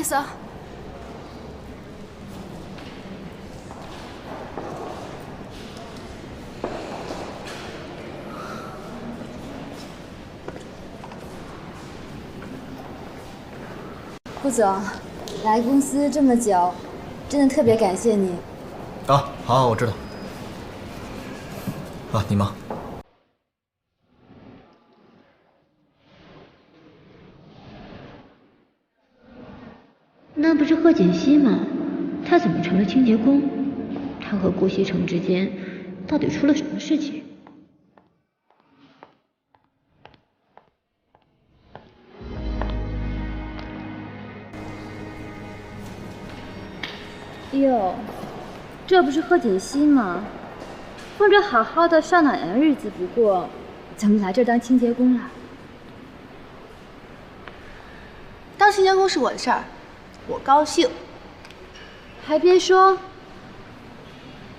思啊。顾总，来公司这么久，真的特别感谢你。啊，好，我知道。啊，你忙。那不是贺锦熙吗？他怎么成了清洁工？他和顾西城之间到底出了什么事情？哟，这不是贺锦熙吗？风着好好的上哪年日子不过，怎么来这儿当清洁工了？当清洁工是我的事儿，我高兴。还别说，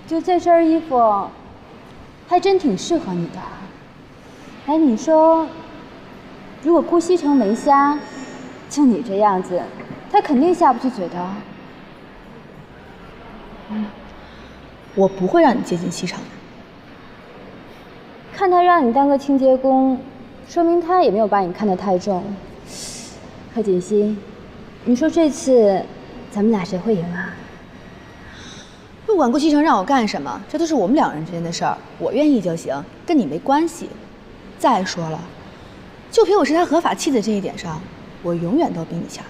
就这身衣服，还真挺适合你的。哎，你说，如果顾西城没瞎，就你这样子，他肯定下不去嘴的。我不会让你接近西城的。看他让你当个清洁工，说明他也没有把你看得太重。贺锦熙，你说这次咱们俩谁会赢啊？不管顾西城让我干什么，这都是我们两人之间的事儿，我愿意就行，跟你没关系。再说了，就凭我是他合法妻子这一点上，我永远都比你强。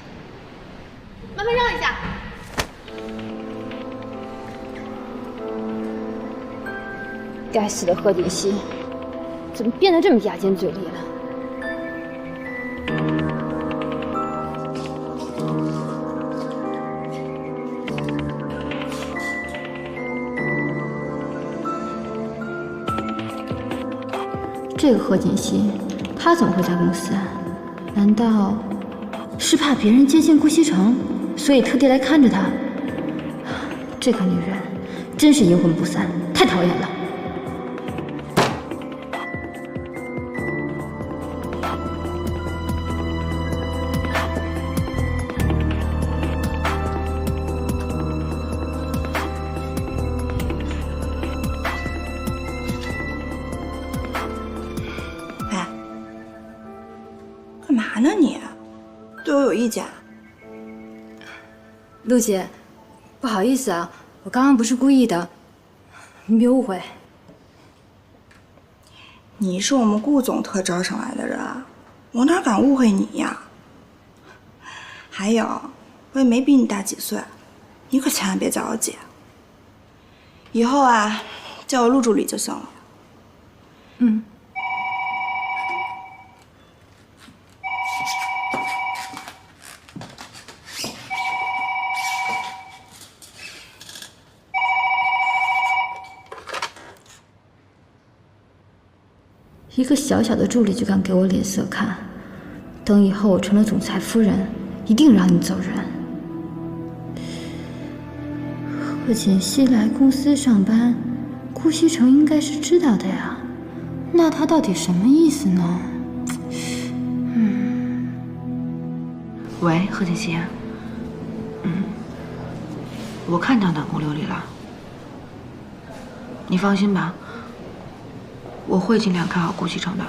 慢慢让一下。该死的贺锦熙，怎么变得这么牙尖嘴利了？这个贺锦熙，他怎么会在公司啊？难道是怕别人接近顾西城，所以特地来看着他？这个女人真是阴魂不散，太讨厌了。干嘛呢你？对我有意见？陆姐，不好意思啊，我刚刚不是故意的，您别误会。你是我们顾总特招上来的人，我哪敢误会你呀？还有，我也没比你大几岁，你可千万别叫我姐。以后啊，叫我陆助理就行了。嗯。一个小小的助理就敢给我脸色看，等以后我成了总裁夫人，一定让你走人。贺锦熙来公司上班，顾西城应该是知道的呀，那他到底什么意思呢？喂，贺锦熙。我看到南宫琉璃了，你放心吧。我会尽量看好顾西城的。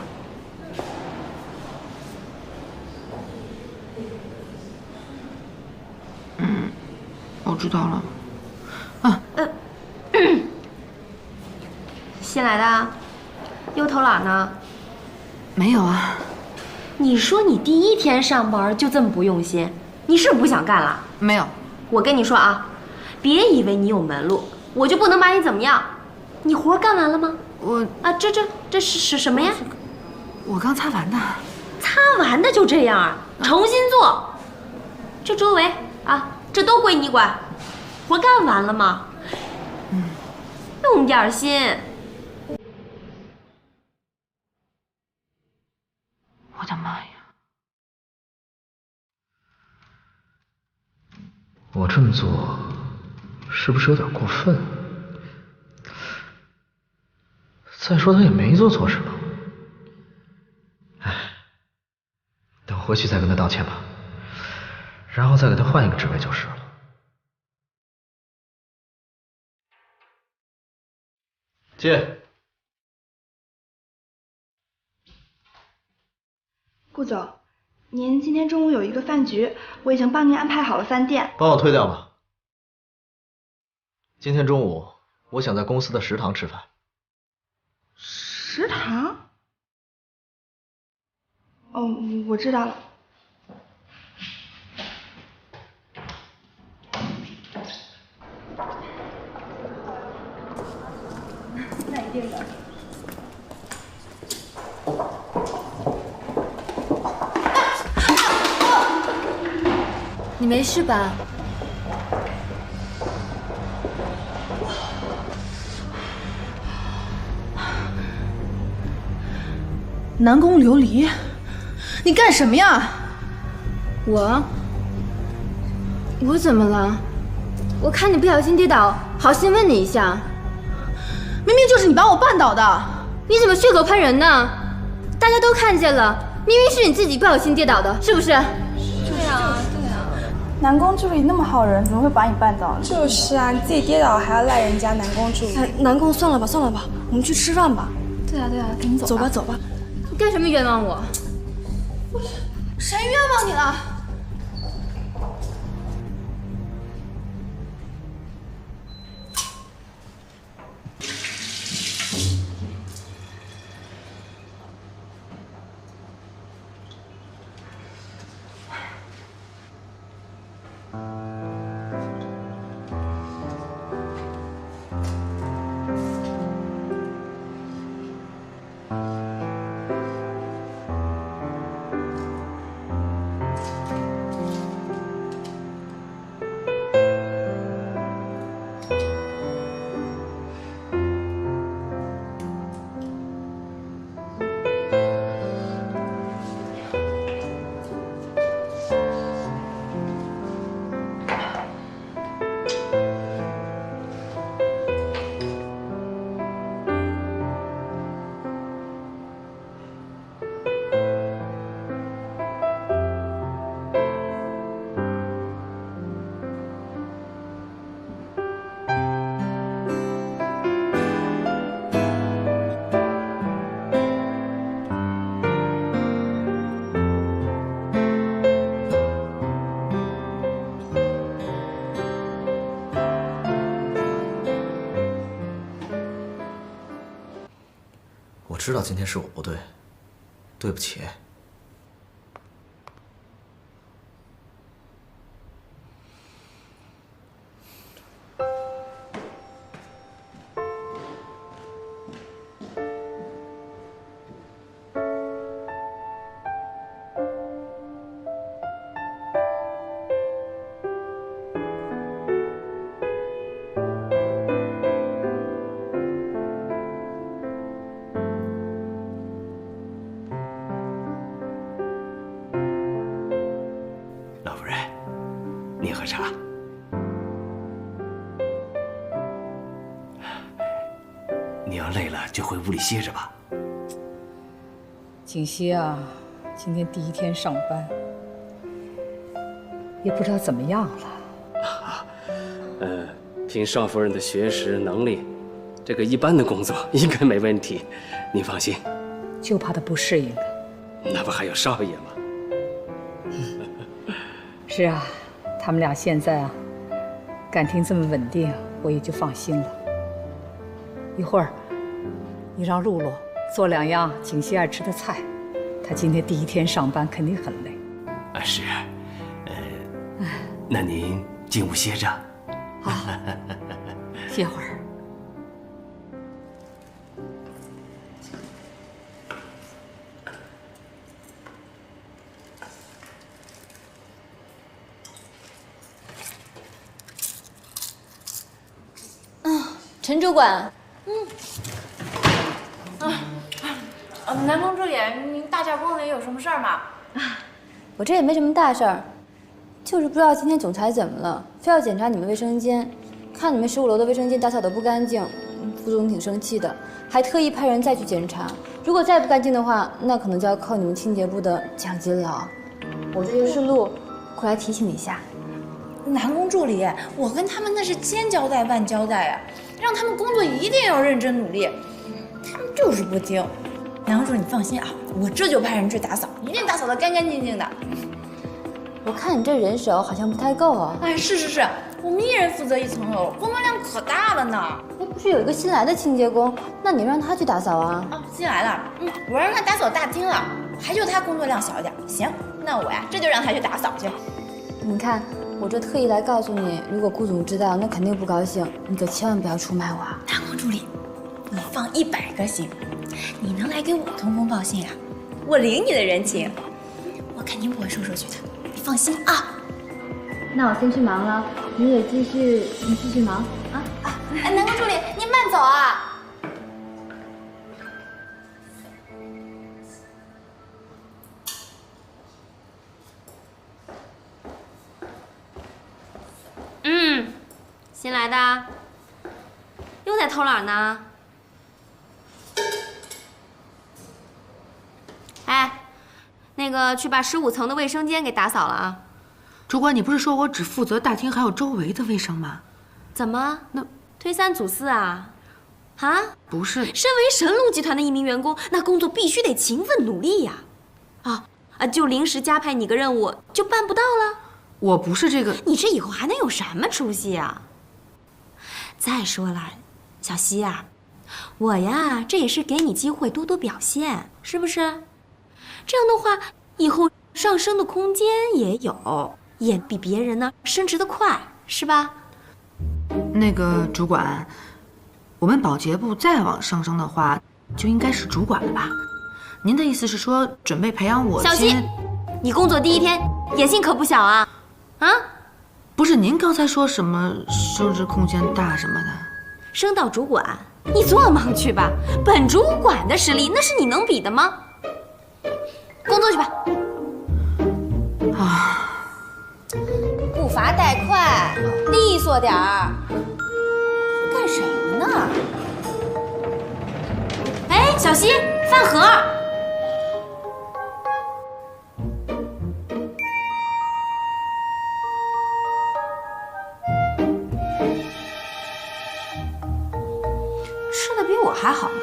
我知道了。新来的，又偷懒呢？没有啊。你说你第一天上班就这么不用心，你是不是不想干了？没有。我跟你说啊，别以为你有门路，我就不能把你怎么样。你活干完了吗？这是什么呀？我刚擦完的。擦完的就这样啊？重新做。这周围啊，这都归你管。活干完了吗？用点心。我的妈呀！我这么做是不是有点过分？再说他也没做错什么。哎，等回去再跟他道歉吧，然后再给他换一个职位就是了。进。顾总，您今天中午有一个饭局，我已经帮您安排好了饭店。帮我推掉吧。今天中午我想在公司的食堂吃饭。食堂？哦，我知道了。那一定的。你没事吧？南宫琉璃，你干什么呀？我怎么了？我看你不小心跌倒，好心问你一下。明明就是你把我绊倒的。你怎么血口喷人呢？大家都看见了，明明是你自己不小心跌倒的，是不是？南宫助理那么好人，怎么会把你绊倒呢？就是啊，你自己跌倒还要赖人家南宫助理。哎，南宫，算了吧，我们去吃饭吧。对啊，赶紧走吧。走吧。你干什么冤枉我？谁冤枉你了？我知道今天是我不对，对不起。老夫人，您喝茶。你要累了就回屋里歇着吧。锦溪啊，今天第一天上班，也不知道怎么样了。凭少夫人的学识能力，这个一般的工作应该没问题，您放心。就怕她不适应。那不还有少爷吗？是啊，他们俩现在啊，感情这么稳定，我也就放心了。一会儿，你让露露做2样锦溪爱吃的菜，她今天第一天上班，肯定很累。是，那您进屋歇着。好，歇会儿。陈主管，南宫助理，您大驾光临，有什么事儿吗？我这也没什么大事儿，就是不知道今天总裁怎么了，非要检查你们卫生间，看你们15楼的卫生间打扫的不干净，副总挺生气的，还特意派人再去检查。如果再不干净的话，那可能就要扣你们清洁部的奖金了。我这就是路，过来提醒你一下。南宫助理，我跟他们那是千交代万交代呀，让他们工作一定要认真努力，他们就是不听。南宫助理，你放心啊，我这就派人去打扫，一定打扫得干干净净的。我看你这人手好像不太够啊。哎，是，我们一人负责1层楼，工作量可大了呢。哎，不是有一个新来的清洁工，那你让他去打扫啊？哦，新来了，我让他打扫大厅了，还就他工作量小一点。行，那我呀这就让他去打扫去。你看，我这特意来告诉你，如果顾总知道，那肯定不高兴，你可千万不要出卖我啊。南宫助理，你放100个心，你能来给我通风报信啊，我领你的人情，我肯定不会说出去的，你放心啊。那我先去忙了，你也继续忙啊。哎，南宫助理，您慢走啊。新来的，又在偷懒呢。哎，那个去把15层的卫生间给打扫了啊。主管，你不是说我只负责大厅还有周围的卫生吗？怎么？那推3阻4啊？啊？不是。身为神龙集团的一名员工，那工作必须得勤奋努力呀。就临时加派你个任务，就办不到了。我不是这个。你这以后还能有什么出息啊？再说了，小希啊，我呀，这也是给你机会多多表现，是不是？这样的话，以后上升的空间也有，也比别人呢升职的快，是吧？那个主管，我们保洁部再往上升的话，就应该是主管了吧？您的意思是说，准备培养我？小希，你工作第1天，野心可不小啊！啊？不是，您刚才说什么升职空间大什么的？升到主管，你做梦去吧！本主管的实力，那是你能比的吗？工作去吧。步伐带快，利索点儿。干什么呢？哎，小希，饭盒。吃的比我还好呢。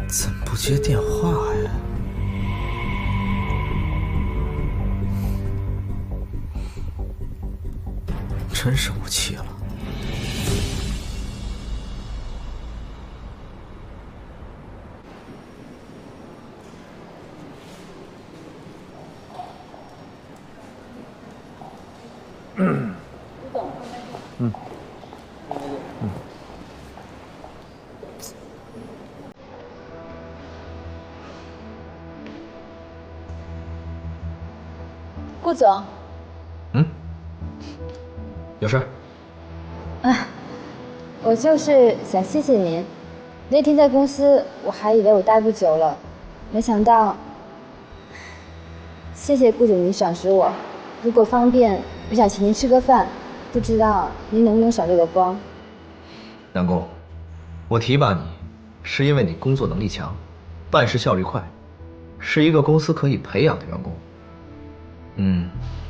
怎么不接电话呀？真生我气了。顾总，有事儿？我就是想谢谢您。那天在公司，我还以为我待不久了，没想到谢谢顾总您赏识我。如果方便，我想请您吃个饭，不知道您能不能少这个光？南宫，我提拔你，是因为你工作能力强，办事效率快，是一个公司可以培养的员工。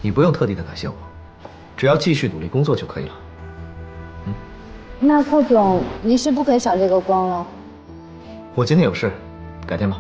你不用特地的感谢我，只要继续努力工作就可以了。那顾总，您是不可以少这个光了。我今天有事，改天吧。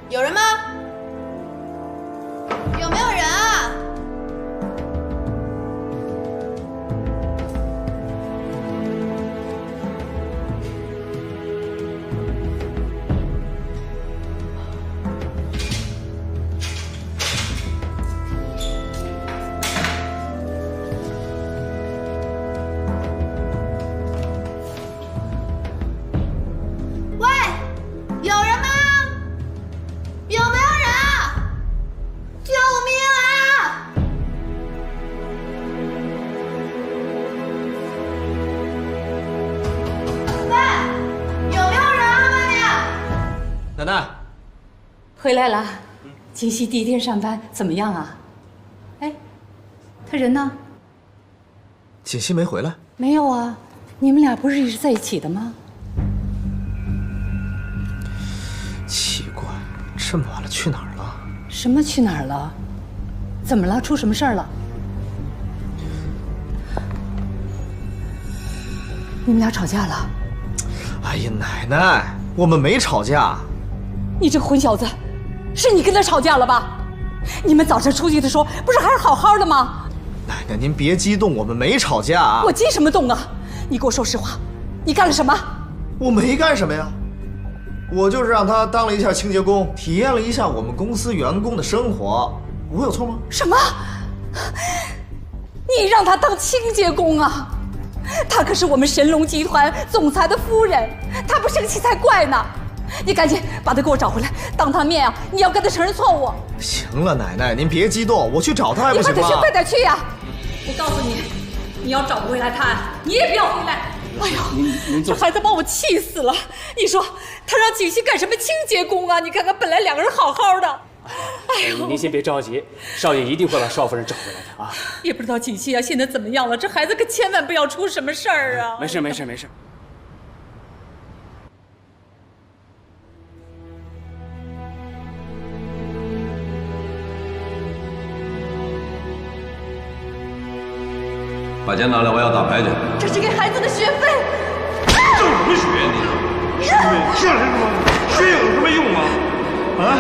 有人吗？有没有人啊？喂，有人吗？有没有人啊？救命啊！喂，有没有人啊？外面？奶奶，回来了。锦溪第一天上班怎么样啊？哎，他人呢？锦溪没回来。没有啊，你们俩不是一直在一起的吗？奇怪，这么晚了去哪儿了？什么去哪儿了？怎么了？出什么事儿了？你们俩吵架了？哎呀，奶奶，我们没吵架。你这个混小子，是你跟他吵架了吧？你们早晨出去的时候不是还是好好的吗？奶奶，您别激动，我们没吵架。我激什么动啊？你给我说实话，你干了什么？我没干什么呀，我就是让他当了一下清洁工，体验了一下我们公司员工的生活，我有错吗？什么？你让他当清洁工啊？他可是我们神龙集团总裁的夫人，他不生气才怪呢！你赶紧把他给我找回来，当他面啊，你要跟他承认错误。行了，奶奶，您别激动，我去找他还不行吗？你快点去，快点去呀！我告诉你，你要找不回来他，你也不要回来。哎呦，这孩子把我气死了！你说他让锦溪干什么清洁工啊？你看看，本来两个人好好的。哎呦，您先别着急，少爷一定会把少夫人找回来的啊！也不知道锦溪啊现在怎么样了，这孩子可千万不要出什么事儿啊！没事没事没事。把钱拿来，我要打牌去。这是给孩子的学费。挣什么学你？学费像什么？学有什么用吗？啊！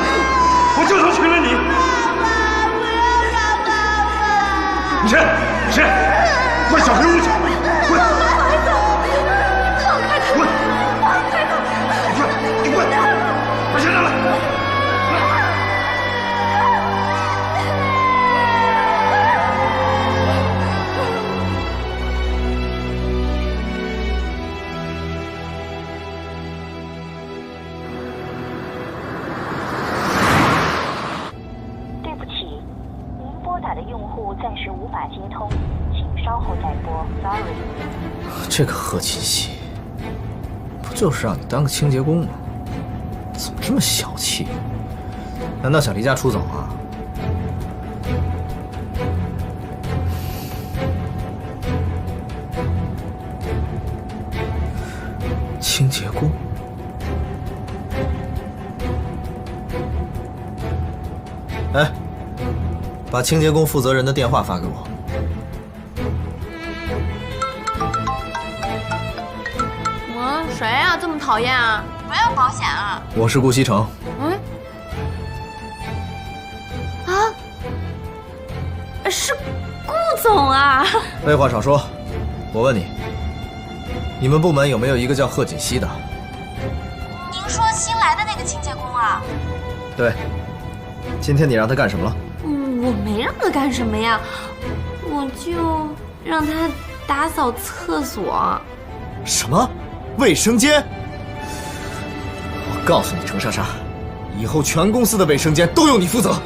我就说娶了你。爸爸，不要让爸爸！你谁？你谁？快小黑屋去！滚！孩子，放开他！滚！放开他！你滚！把钱拿来！暂时无法接通，请稍后再拨。Sorry。这个贺锦溪，不就是让你当个清洁工吗？怎么这么小气？难道想离家出走啊？清洁工？哎。把清洁工负责人的电话发给我。谁啊？这么讨厌啊？不要保险啊？我是顾西城。是顾总啊！废话少说，我问你，你们部门有没有一个叫贺锦溪的？您说新来的那个他清洁工啊？对，今天你让他干什么了？我没让他干什么呀，我就让他打扫厕所。什么？卫生间？我告诉你，程莎莎，以后全公司的卫生间都由你负责。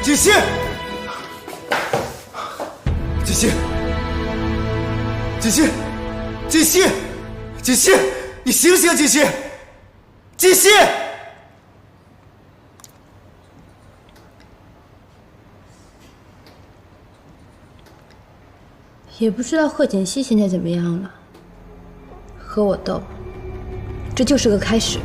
子熙，子熙，子熙。锦溪，你醒醒，锦溪！也不知道贺锦熙现在怎么样了，和我斗，这就是个开始。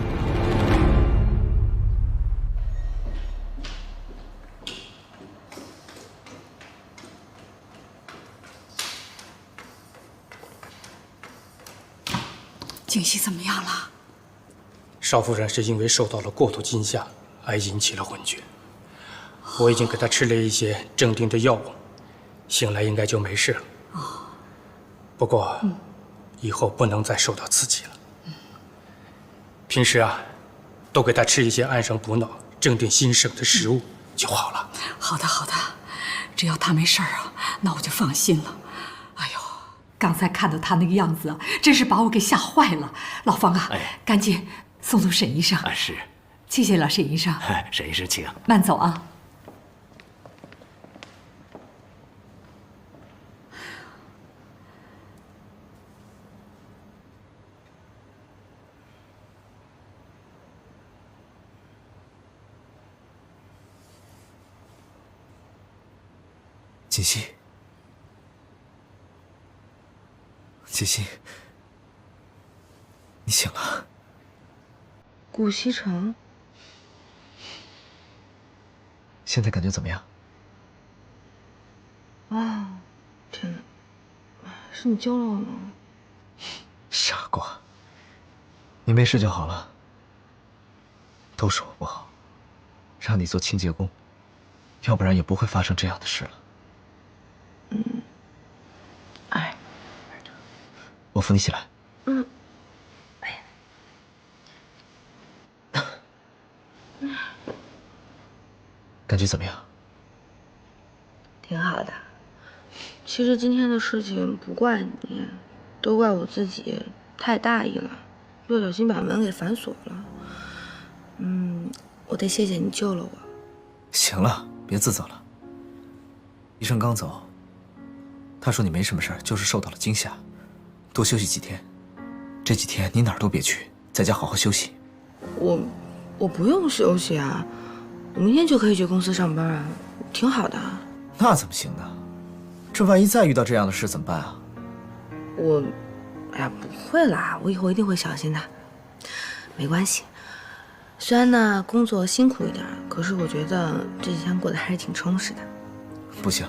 锦溪怎么样了？少夫人是因为受到了过度惊吓而引起了昏厥，我已经给她吃了一些镇定的药物，醒来应该就没事了。不过，以后不能再受到刺激了。平时啊，多给她吃一些安神补脑、镇定心神的食物就好了。好的，好的，只要她没事啊，那我就放心了。哎呦，刚才看到她那个样子啊，真是把我给吓坏了。老方啊，赶紧送沈医生。是，谢谢了，沈医生。沈医生请。慢走啊。锦溪，锦溪，你醒了。顾西城，现在感觉怎么样？啊，天哪，是你救了我吗？傻瓜，你没事就好了。都是我不好，让你做清洁工，要不然也不会发生这样的事了。哎，我扶你起来。感觉怎么样？挺好的。其实今天的事情不怪你，都怪我自己太大意了，不小心把门给反锁了。我得谢谢你救了我。行了，别自责了。医生刚走，他说你没什么事儿，就是受到了惊吓，多休息几天。这几天你哪儿都别去，在家好好休息。我不用休息啊，我明天就可以去公司上班啊，挺好的。那怎么行呢？这万一再遇到这样的事怎么办啊？哎呀，不会啦，我以后一定会小心的。没关系，虽然呢工作辛苦一点，可是我觉得这几天过得还是挺充实的。不行，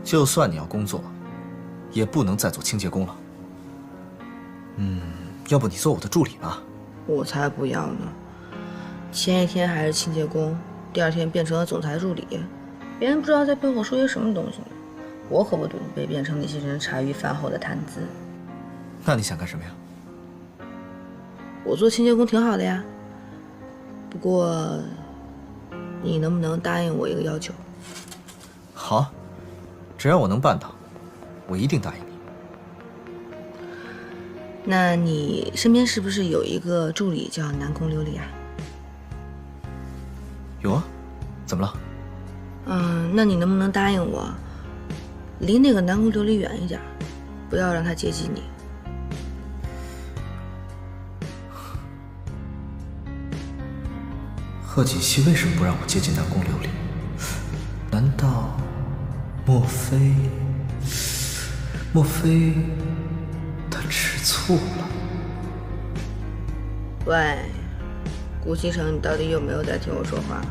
就算你要工作，也不能再做清洁工了。要不你做我的助理吧？我才不要呢！前一天还是清洁工，第二天变成了总裁助理，别人不知道在背后说些什么东西呢。我可不准备变成那些人茶余饭后的谈资。那你想干什么呀？我做清洁工挺好的呀，不过你能不能答应我一个要求？好，只要我能办到，我一定答应你。那你身边是不是有一个助理叫南宫琉璃啊？有啊，怎么了？那你能不能答应我，离那个南宫琉璃远一点，不要让他接近你？贺锦熙为什么不让我接近南宫琉璃？难道，莫非他吃醋了？喂，顾西城，你到底有没有在听我说话？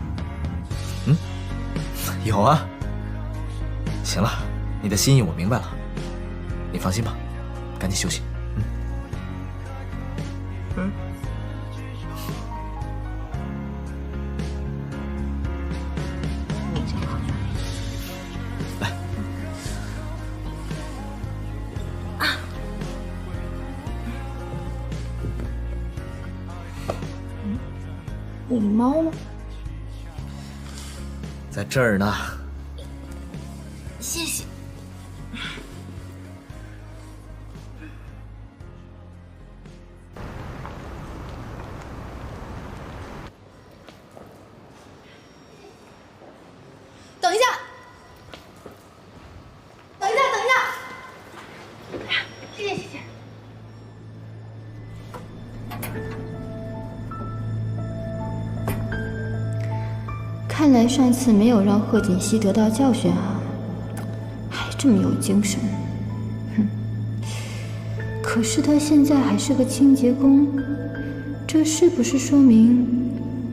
有啊。行了，你的心意我明白了，你放心吧，赶紧休息。我的猫呢？在这儿呢。谢谢。等一下，等一下，等一下！谢谢谢谢。看来上次没有让贺锦熙得到教训啊，还这么有精神。哼！可是他现在还是个清洁工，这是不是说明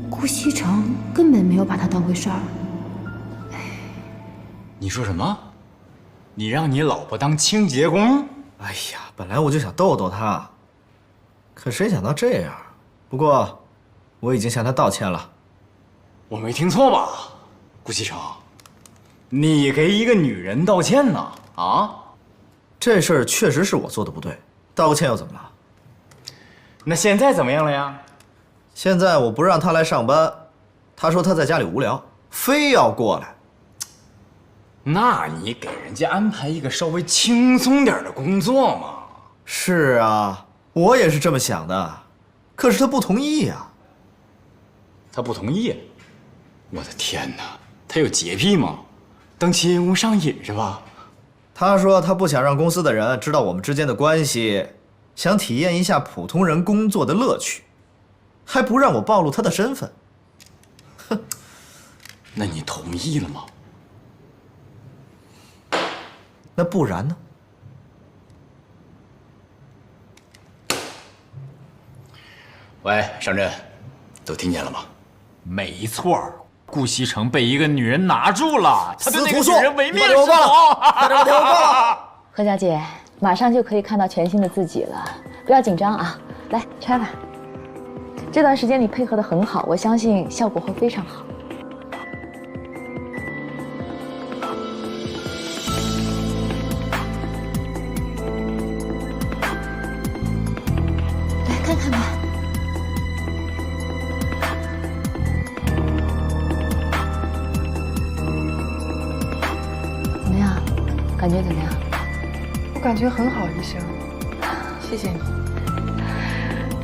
顾西城根本没有把他当回事儿？你说什么？你让你老婆当清洁工？哎呀，本来我就想逗逗她，可谁想到这样。不过，我已经向她道歉了。我没听错吧，顾西城？你给一个女人道歉呢？啊？这事儿确实是我做的不对，道个歉又怎么了？那现在怎么样了呀？现在我不让她来上班，她说她在家里无聊，非要过来。那你给人家安排一个稍微轻松点的工作嘛。是啊，我也是这么想的，可是他不同意呀。他不同意？我的天哪，他有洁癖吗？当清洁工上瘾是吧？他说他不想让公司的人知道我们之间的关系，想体验一下普通人工作的乐趣，还不让我暴露他的身份。哼，那你同意了吗？那不然呢？喂，上阵，都听见了吗？没错，顾西城被一个女人拿住了，他对那个女人唯命是从。何小姐，马上就可以看到全新的自己了，不要紧张啊！来拆吧。这段时间你配合得很好，我相信效果会非常好。来看看吧。怎么样？感觉怎么样？我感觉很好，医生，谢谢你。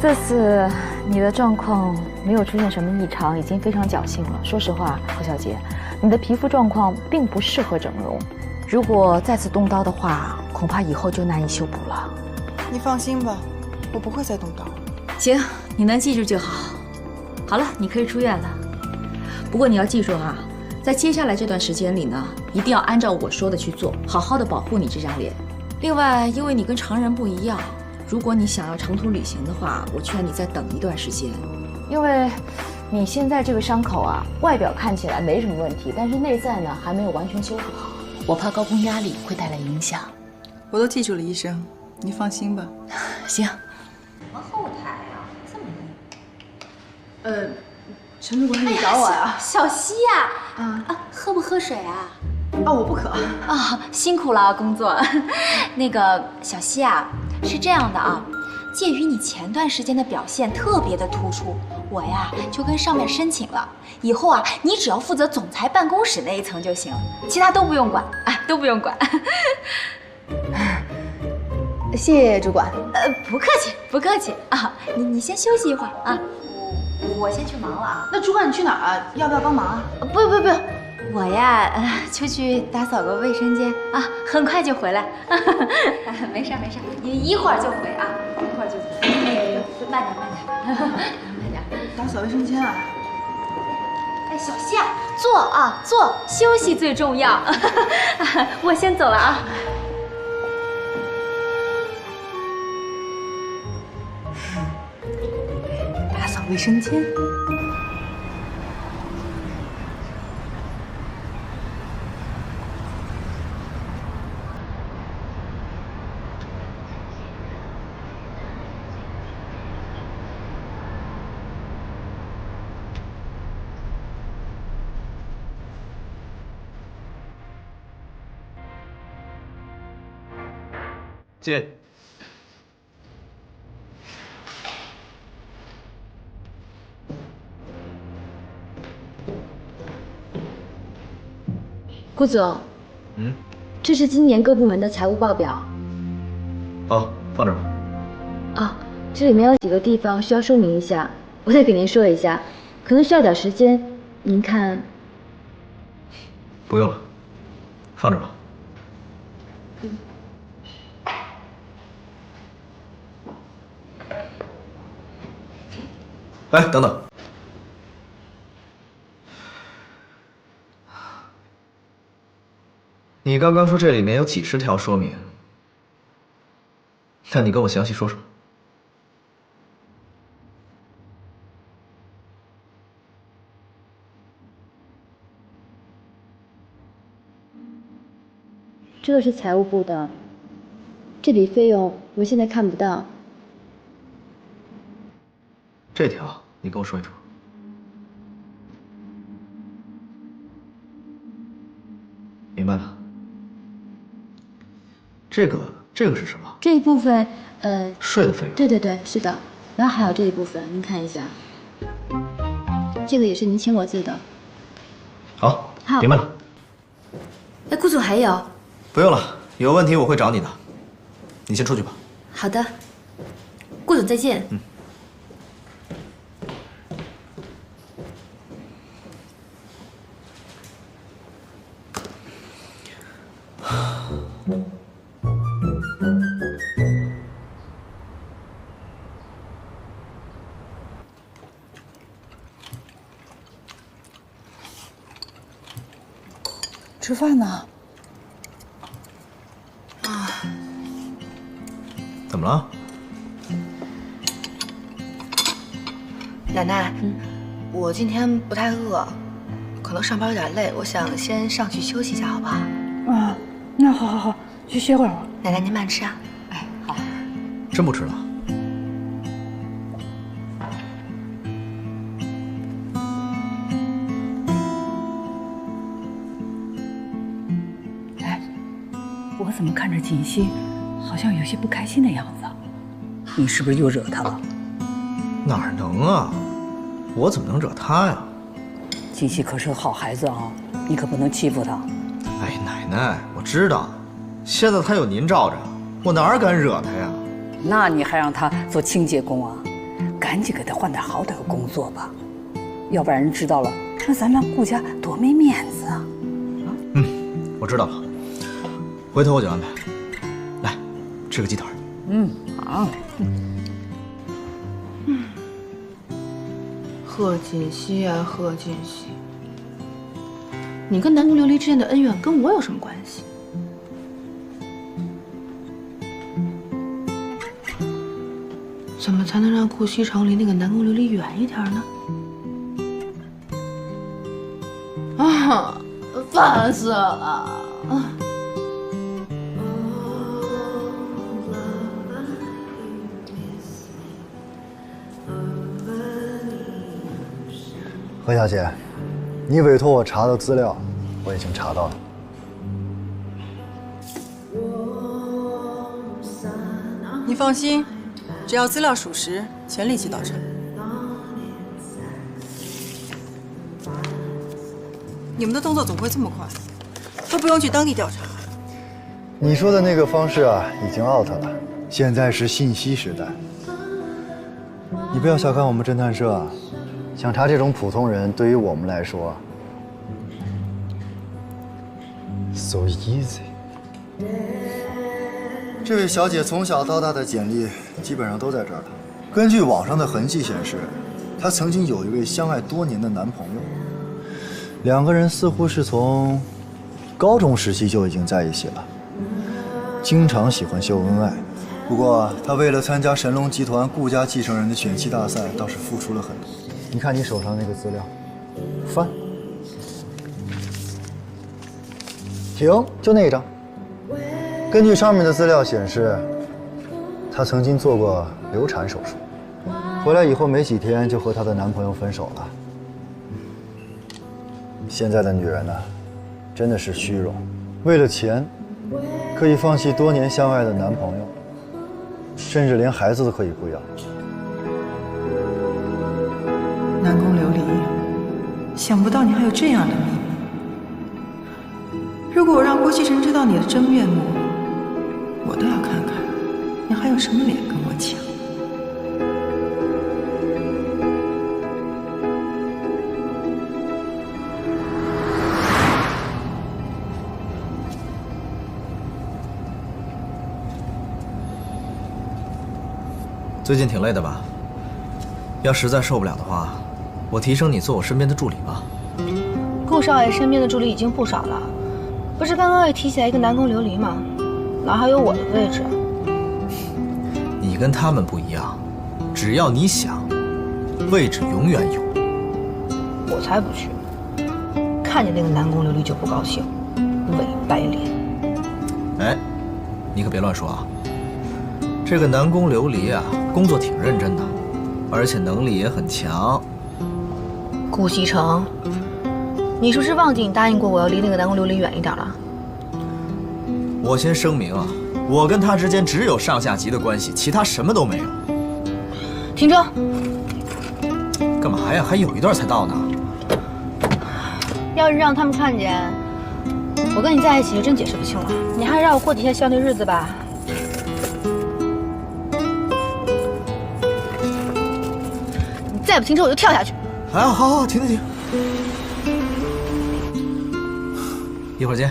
这次你的状况没有出现什么异常，已经非常侥幸了。说实话，何小姐，你的皮肤状况并不适合整容，如果再次动刀的话，恐怕以后就难以修补了。你放心吧，我不会再动刀。行，你能记住就好。好了，你可以出院了。不过你要记住啊，在接下来这段时间里呢，一定要按照我说的去做，好好的保护你这张脸。另外，因为你跟常人不一样，如果你想要长途旅行的话，我劝你再等一段时间，因为你现在这个伤口啊，外表看起来没什么问题，但是内在呢还没有完全修复好，我怕高空压力会带来影响。我都记住了，医生，你放心吧。行。什么后台啊，这么硬？陈主管，你找我呀？小溪呀，喝不喝水啊？哦，我不渴。啊，辛苦了，工作。那个小希啊，是这样的啊，鉴于你前段时间的表现特别的突出，我呀就跟上面申请了，以后啊你只要负责总裁办公室那一层就行，其他都不用管啊，都不用管。谢谢主管。不客气，不客气啊。你先休息一会儿啊，我先去忙了啊。那主管你去哪儿啊？要不要帮忙啊？不用，我呀出去打扫个卫生间啊，很快就回来。没事，你一会儿就回啊，一会儿就回。慢点。打扫卫生间啊？哎，小希啊，坐，休息最重要。我先走了啊。打扫卫生间。进。顾总，这是今年各部门的财务报表。好，放这儿吧。啊，这里面有几个地方需要说明一下，我再给您说一下，可能需要点时间，您看。不用了，放这儿吧。哎，等等。你刚刚说这里面有几十条说明，那你跟我详细说说。这个是财务部的，这笔费用我现在看不到。这条你跟我说一说。明白了。这个是什么？这一部分，税的费用。对，是的。然后还有这一部分，您看一下，这个也是您签过字的。好，明白了。哎，顾总还有？不用了，有问题我会找你的。你先出去吧。好的，顾总再见。吃饭呢？怎么了？奶奶，我今天不太饿，可能上班有点累，我想先上去休息一下，好不好？啊，那好，去歇会儿吧。奶奶您慢吃啊。哎，好。真不吃了？我怎么看着锦溪好像有些不开心的样子？你是不是又惹她了？哪能啊？我怎么能惹她呀？锦溪可是个好孩子啊，你可不能欺负她。哎，奶奶，我知道，现在她有您罩着，我哪敢惹她呀？那你还让她做清洁工啊？赶紧给她换点好点的工作吧，要不然人知道了，那咱们顾家多没面子啊！我知道了。回头我就安排。来，吃个鸡腿。好。贺锦溪啊，贺锦溪，你跟南宫琉璃之间的恩怨跟我有什么关系？怎么才能让顾西城离那个南宫琉璃远一点呢？啊，烦死了！何小姐，你委托我查的资料，我已经查到了。放心，只要资料属实，全力去倒查。你们的动作怎么会这么快？都不用去当地调查。你说的那个方式啊，已经 out 了。现在是信息时代，你不要小看我们侦探社啊。像他这种普通人，对于我们来说 ，so easy。这位小姐从小到大的简历基本上都在这儿了。根据网上的痕迹显示，她曾经有一位相爱多年的男朋友，两个人似乎是从高中时期就已经在一起了，经常喜欢秀恩爱。不过，她为了参加神龙集团顾家继承人的选妻大赛，倒是付出了很多。你看你手上那个资料，翻，停，就那一张。根据上面的资料显示，她曾经做过流产手术，回来以后没几天就和她的男朋友分手了。现在的女人呢，真的是虚荣，为了钱，可以放弃多年相爱的男朋友，甚至连孩子都可以不要。南宫琉璃，想不到你还有这样的秘密。如果我让郭希晨知道你的真面目，我都要看看你还有什么脸跟我抢。最近挺累的吧？要实在受不了的话，我提升你做我身边的助理吧。顾少爷身边的助理已经不少了，不是刚刚也提起来一个南宫琉璃吗？哪还有我的位置？你跟他们不一样，只要你想，位置永远有。我才不去！看见那个南宫琉璃就不高兴，伪白脸。哎，你可别乱说啊！这个南宫琉璃啊，工作挺认真的，而且能力也很强。顾西城，你是不是忘记你答应过我要离那个南宫琉璃远一点了？我先声明啊，我跟他之间只有上下级的关系，其他什么都没有。停车！干嘛呀？还有一段才到呢。要是让他们看见我跟你在一起，就真解释不清了。你还是让我过几天孝那日子吧。你再不停车，我就跳下去。哎，好，停。一会儿见。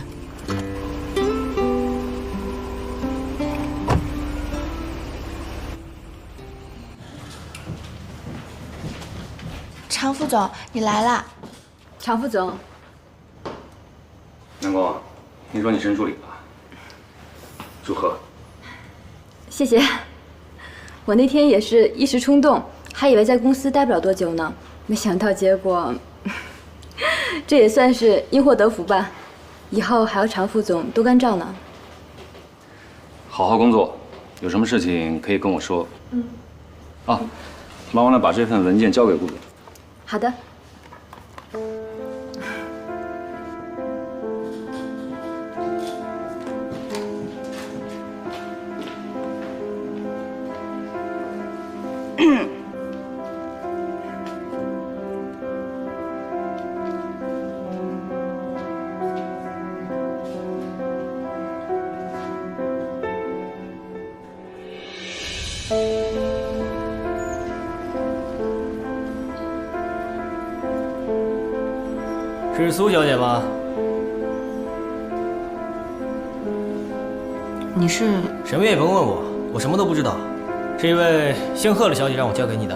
常副总，你来啦！常副总，南宫，听说你升助理了，祝贺！谢谢。我那天也是一时冲动，还以为在公司待不了多久呢，没想到结果，这也算是因祸得福吧。以后还要常副总多关照呢。好好工作，有什么事情可以跟我说。啊，麻烦了把这份文件交给顾总。好的。是苏小姐吗？你是？什么也甭问我，我什么都不知道。是一位姓贺的小姐让我交给你的。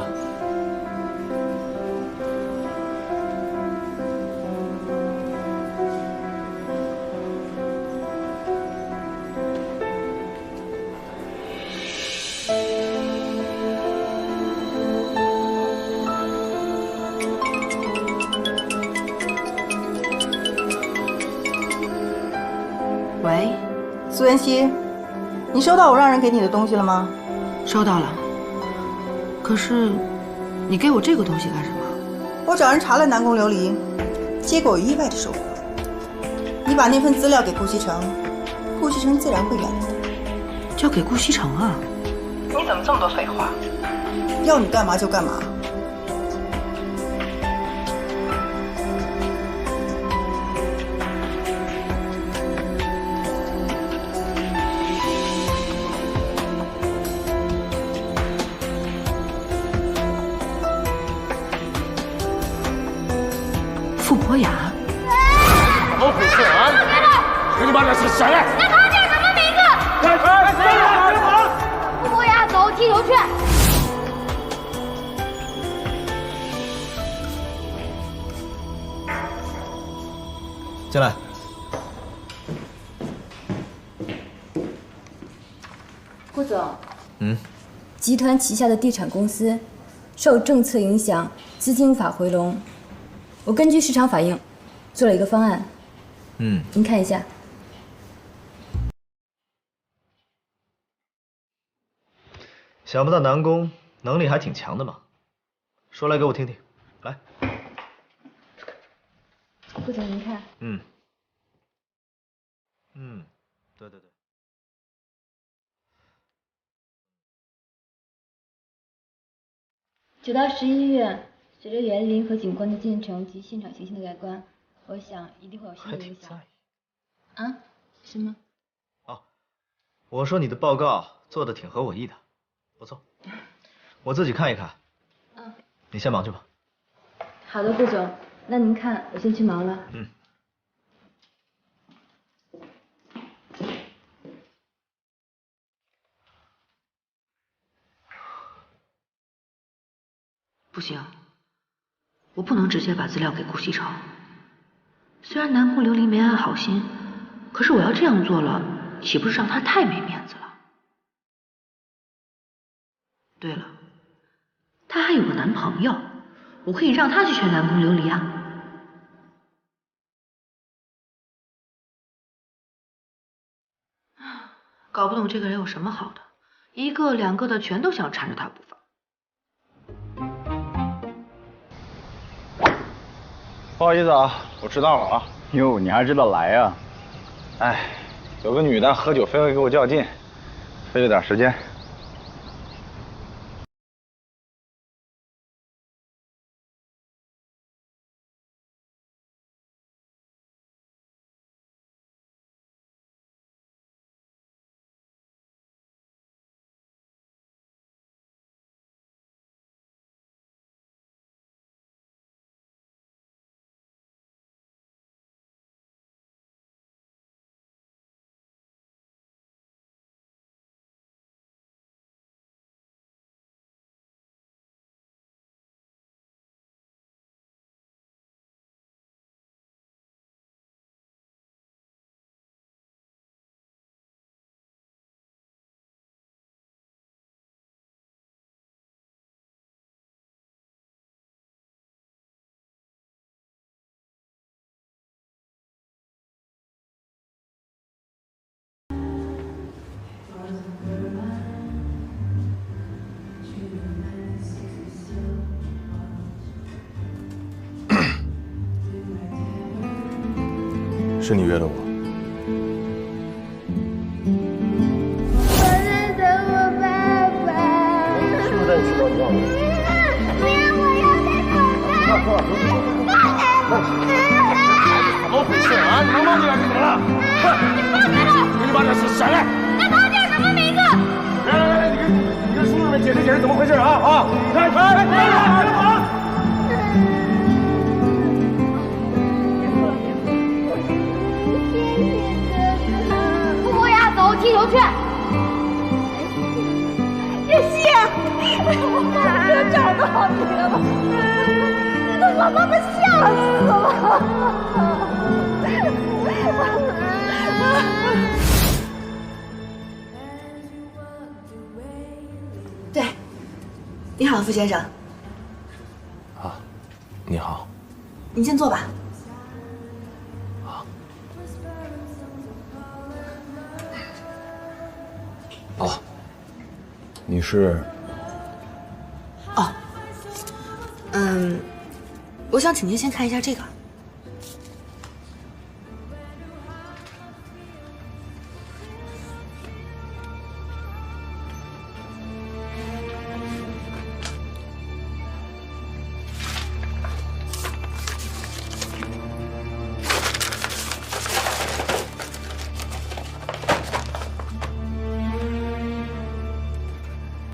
喂，苏妍希，你收到我让人给你的东西了吗？收到了。可是，你给我这个东西干什么？我找人查了南宫琉璃，结果意外的收获。你把那份资料给顾西城，顾西城自然会原谅你。交给顾西城啊？你怎么这么多废话？要你干嘛就干嘛。傅博雅，怎么回事啊？这你妈的是谁？那他叫什么名字？傅博雅，走，踢球去。进来。顾总，嗯，集团旗下的地产公司受政策影响，资金无法回笼。我根据市场反应，做了一个方案。您看一下。想不到南宫能力还挺强的嘛，说来给我听听。来，顾总，您看。对对对。9到11月，随着园林和景观的建成及现场形象的改观，我想一定会有新的影响。啊？是吗？我说你的报告做的挺合我意的，不错，我自己看一看。你先忙去吧。好的，顾总，那您看，我先去忙了。不行，我不能直接把资料给顾西城。虽然南宫琉璃没安好心，可是我要这样做了，岂不是让他太没面子了？对了，她还有个男朋友，我可以让他去劝南宫琉璃啊。搞不懂这个人有什么好的，一个两个的全都想缠着他不放。不好意思啊，我迟到了啊。哟，你还知道来呀？哎，有个女的喝酒非要给我较劲，费了点时间。是你约的我。我在等我爸爸。是不是带你去找你爸爸？不要，我要在等怎么回事啊？你能忘记了是怎么了？你妈的是谁？那他叫什么名字？来，你跟叔叔们解释解释怎么回事啊！来！傅博雅，走，踢球去。叶希，我终于找到你了，你都把妈妈吓死了。对，你好，傅先生。啊，你好。你先坐吧。哦，你是？哦，我想请您先看一下这个。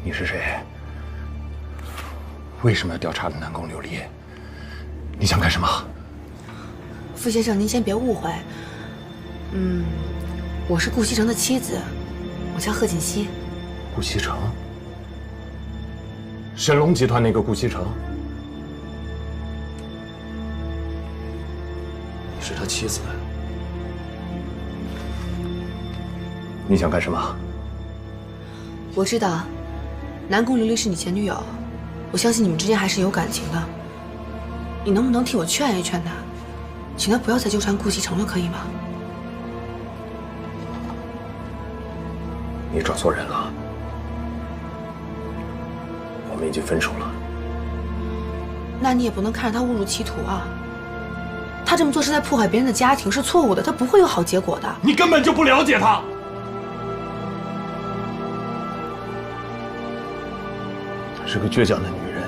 你是谁？为什么要调查南宫琉璃？你想干什么？傅先生，您先别误会。我是顾西城的妻子，我叫贺锦熙。顾西城？神龙集团那个顾西城？你是他妻子？你想干什么？我知道，南宫琉璃是你前女友，我相信你们之间还是有感情的。你能不能替我劝一劝她，请她不要再纠缠顾西城了，可以吗？你找错人了，我们已经分手了。那你也不能看着他误入歧途啊！他这么做是在破坏别人的家庭，是错误的，他不会有好结果的。你根本就不了解他。她是个倔强的女人，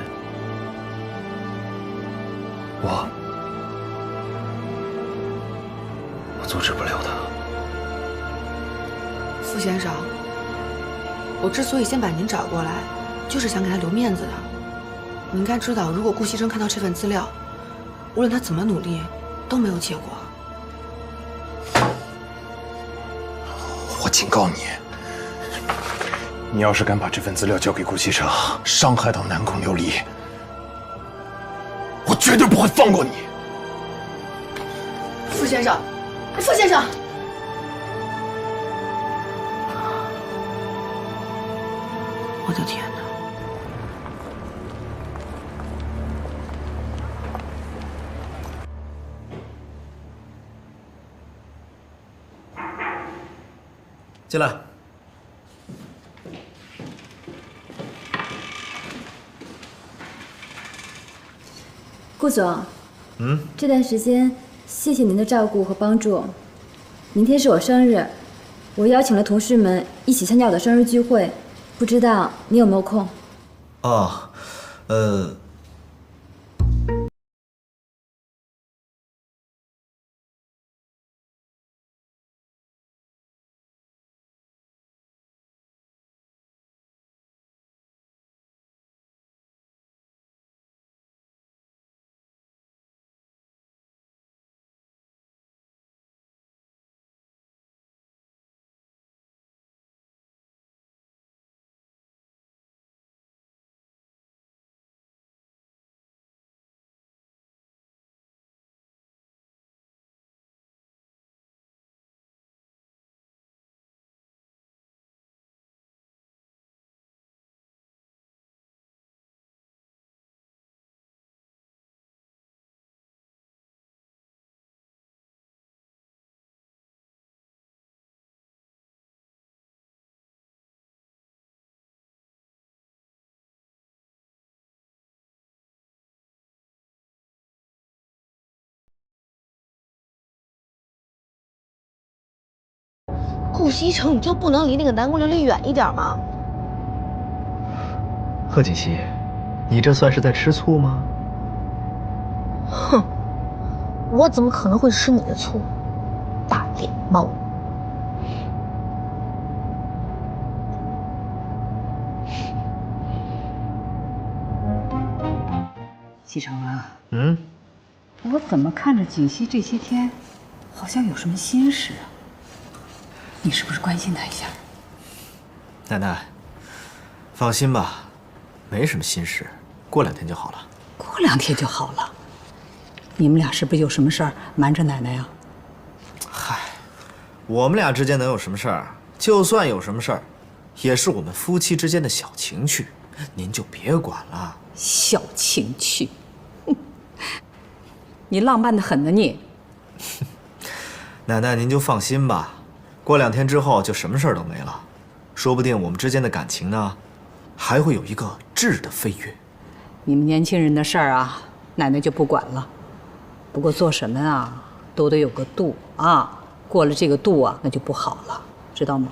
我阻止不了她。傅先生，我之所以先把您找过来，就是想给他留面子的。你应该知道，如果顾西城看到这份资料，无论他怎么努力，都没有结果。我警告你，你要是敢把这份资料交给顾西城，伤害到南宫琉璃，我绝对不会放过你。傅先生，傅先生。我的天哪！进来。顾总，这段时间谢谢您的照顾和帮助。明天是我生日，我邀请了同事们一起参加我的生日聚会。不知道你有没有空？哦，顾西城，你就不能离那个南宫琉璃远一点吗？贺锦熙，你这算是在吃醋吗？哼，我怎么可能会吃你的醋，大脸猫！西城啊，我怎么看着锦溪这些天好像有什么心事啊？你是不是关心他一下？奶奶，放心吧，没什么心事，过2天就好了。过2天就好了？你们俩是不是有什么事儿瞒着奶奶呀？嗨，我们俩之间能有什么事儿？就算有什么事儿，也是我们夫妻之间的小情趣，您就别管了。小情趣，哼，你浪漫的很呢你。奶奶，您就放心吧。过2天之后就什么事儿都没了，说不定我们之间的感情呢，还会有一个质的飞跃。你们年轻人的事儿啊，奶奶就不管了。不过做什么啊，都得有个度啊，过了这个度啊，那就不好了，知道吗？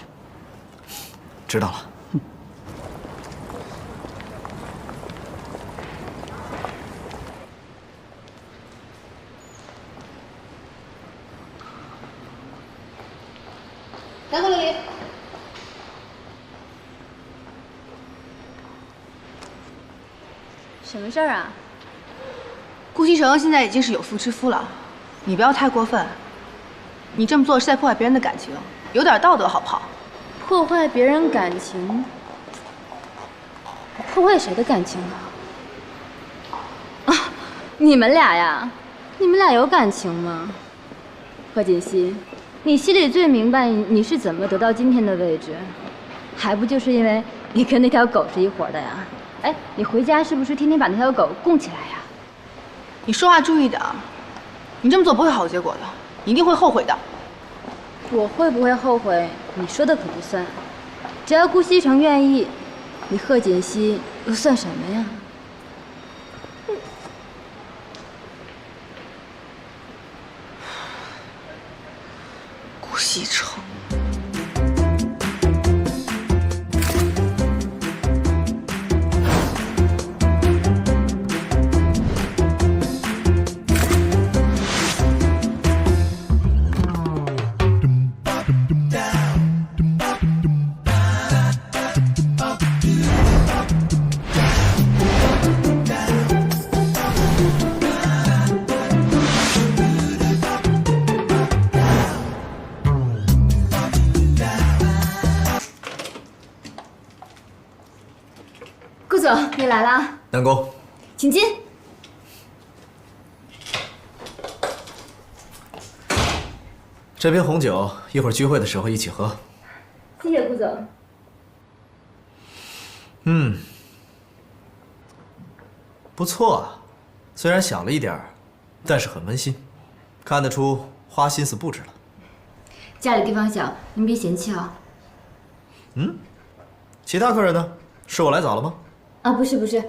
知道了。南宫琉璃，什么事儿啊？顾西城现在已经是有妇之夫了，你不要太过分。你这么做是在破坏别人的感情，有点道德好不好？破坏别人感情？破坏谁的感情啊？啊，你们俩呀？你们俩有感情吗？贺锦熙，你心里最明白你是怎么得到今天的位置，还不就是因为你跟那条狗是一伙的呀？哎，你回家是不是天天把那条狗供起来呀？你说话注意点，你这么做不会好结果的，你一定会后悔的。我会不会后悔？你说的可不算。只要顾西城愿意，你贺锦熙又算什么呀？顾西城。顾总，你来啦，南宫，请进。这瓶红酒一会儿聚会的时候一起喝。谢谢顾总。不错啊，虽然小了一点儿，但是很温馨，看得出花心思布置了。家里地方小，您别嫌弃啊。其他客人呢？是我来早了吗？啊，不是，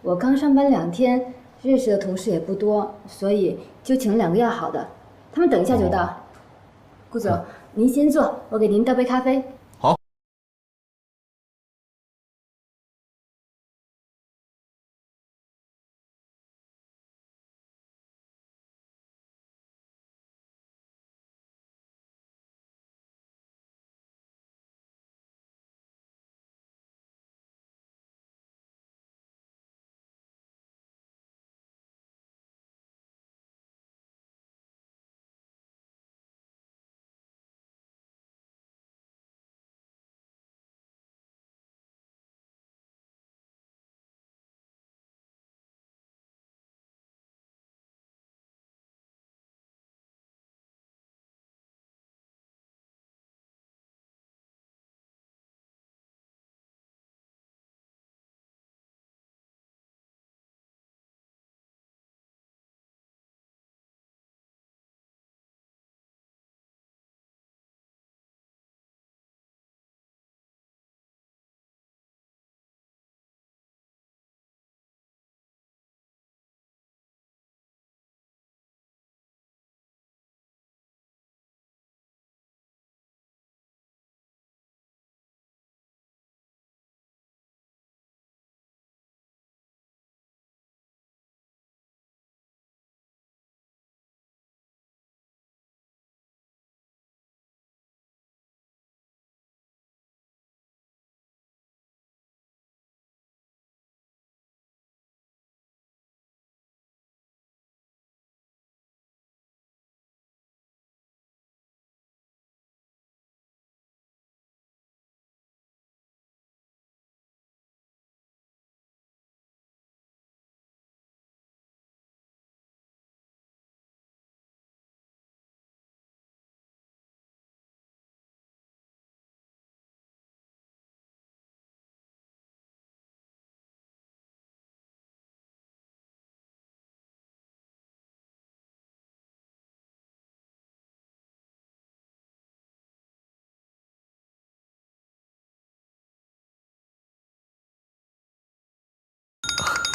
我刚上班2天，认识的同事也不多，所以就请了2个要好的，他们等一下就到。顾总，您先坐，我给您倒杯咖啡。好。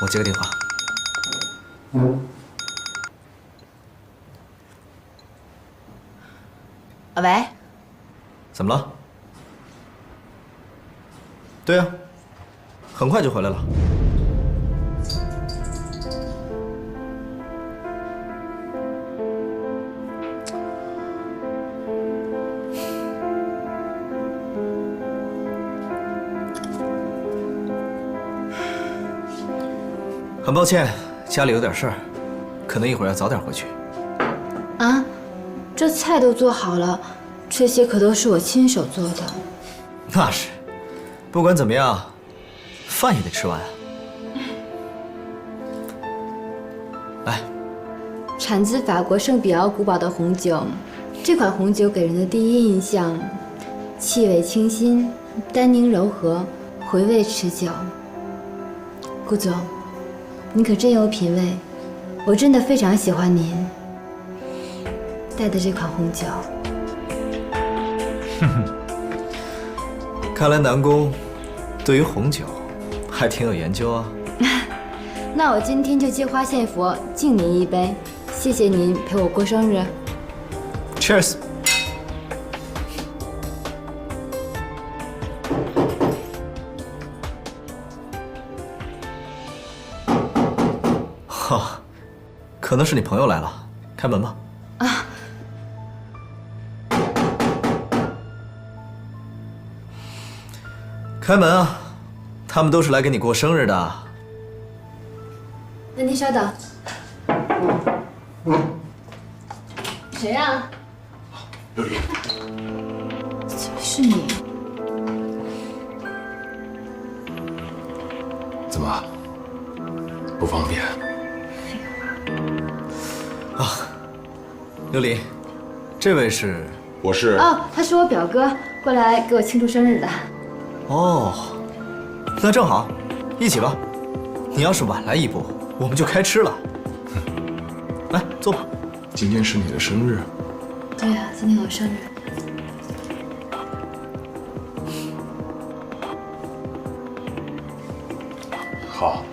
我接个电话。喂。怎么了？对呀，很快就回来了。很抱歉，家里有点事儿，可能一会儿要早点回去。啊，这菜都做好了，这些可都是我亲手做的。那是，不管怎么样，饭也得吃完啊。来，产自法国圣比奥古堡的红酒，这款红酒给人的第一印象，气味清新，单宁柔和，回味持久。顾总，你可真有品味，我真的非常喜欢您带的这款红酒。哼哼，看来南宫对于红酒还挺有研究啊。那我今天就借花献佛，敬您一杯，谢谢您陪我过生日。Cheers。哈，可能是你朋友来了，开门吧。啊。开门啊！他们都是来给你过生日的。那您稍等。谁呀？琉璃。是你。怎么？不方便？啊，琉璃，这位是？我是。哦，他是我表哥，过来给我庆祝生日的。哦，那正好，一起吧。你要是晚来一步，我们就开吃了。来，坐吧。今天是你的生日。对呀，今天我生日。好，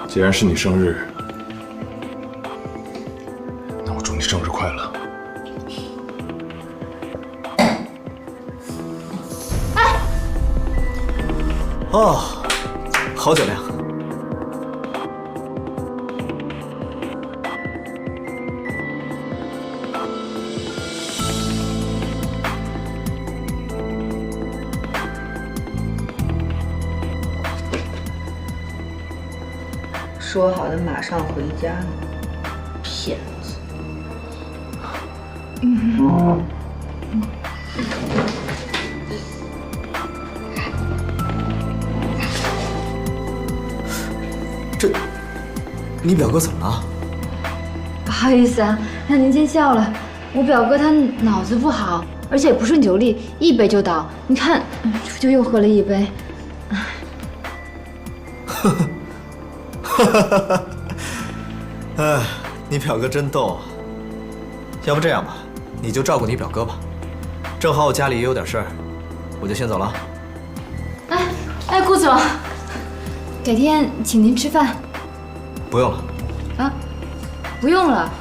既然是你生日，那我祝你生日快乐。哦，好酒量。说好的马上回家呢，骗子！这，你表哥怎么了？不好意思啊，让您见笑了。我表哥他脑子不好，而且不顺酒力，一杯就倒。你看，就又喝了一杯。哎，你表哥真逗啊！要不这样吧，你就照顾你表哥吧。正好我家里也有点事儿，我就先走了。哎，顾总，改天请您吃饭。不用了。啊，不用了。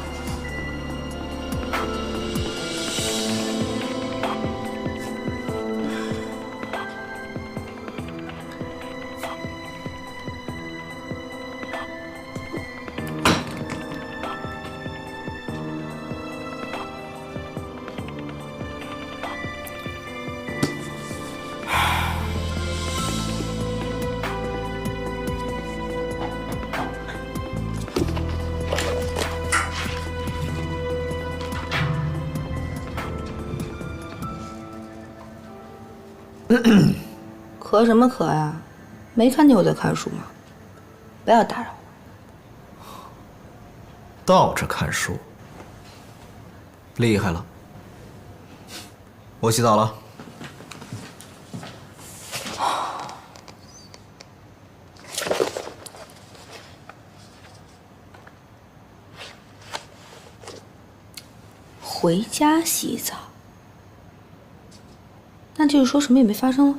咳什么咳呀？没看见我在看书吗？不要打扰我。倒着看书，厉害了。我洗澡了。回家洗澡，那就是说什么也没发生了。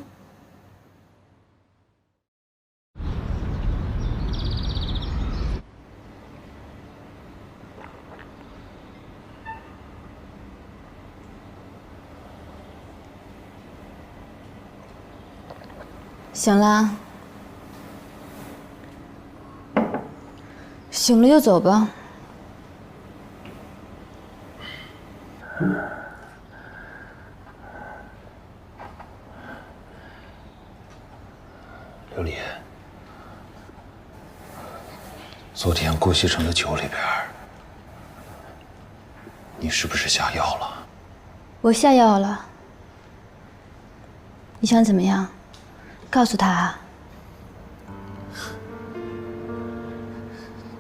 醒啦，醒了就走吧。琉璃，昨天顾西城的酒里边，你是不是下药了？我下药了。你想怎么样？告诉他啊。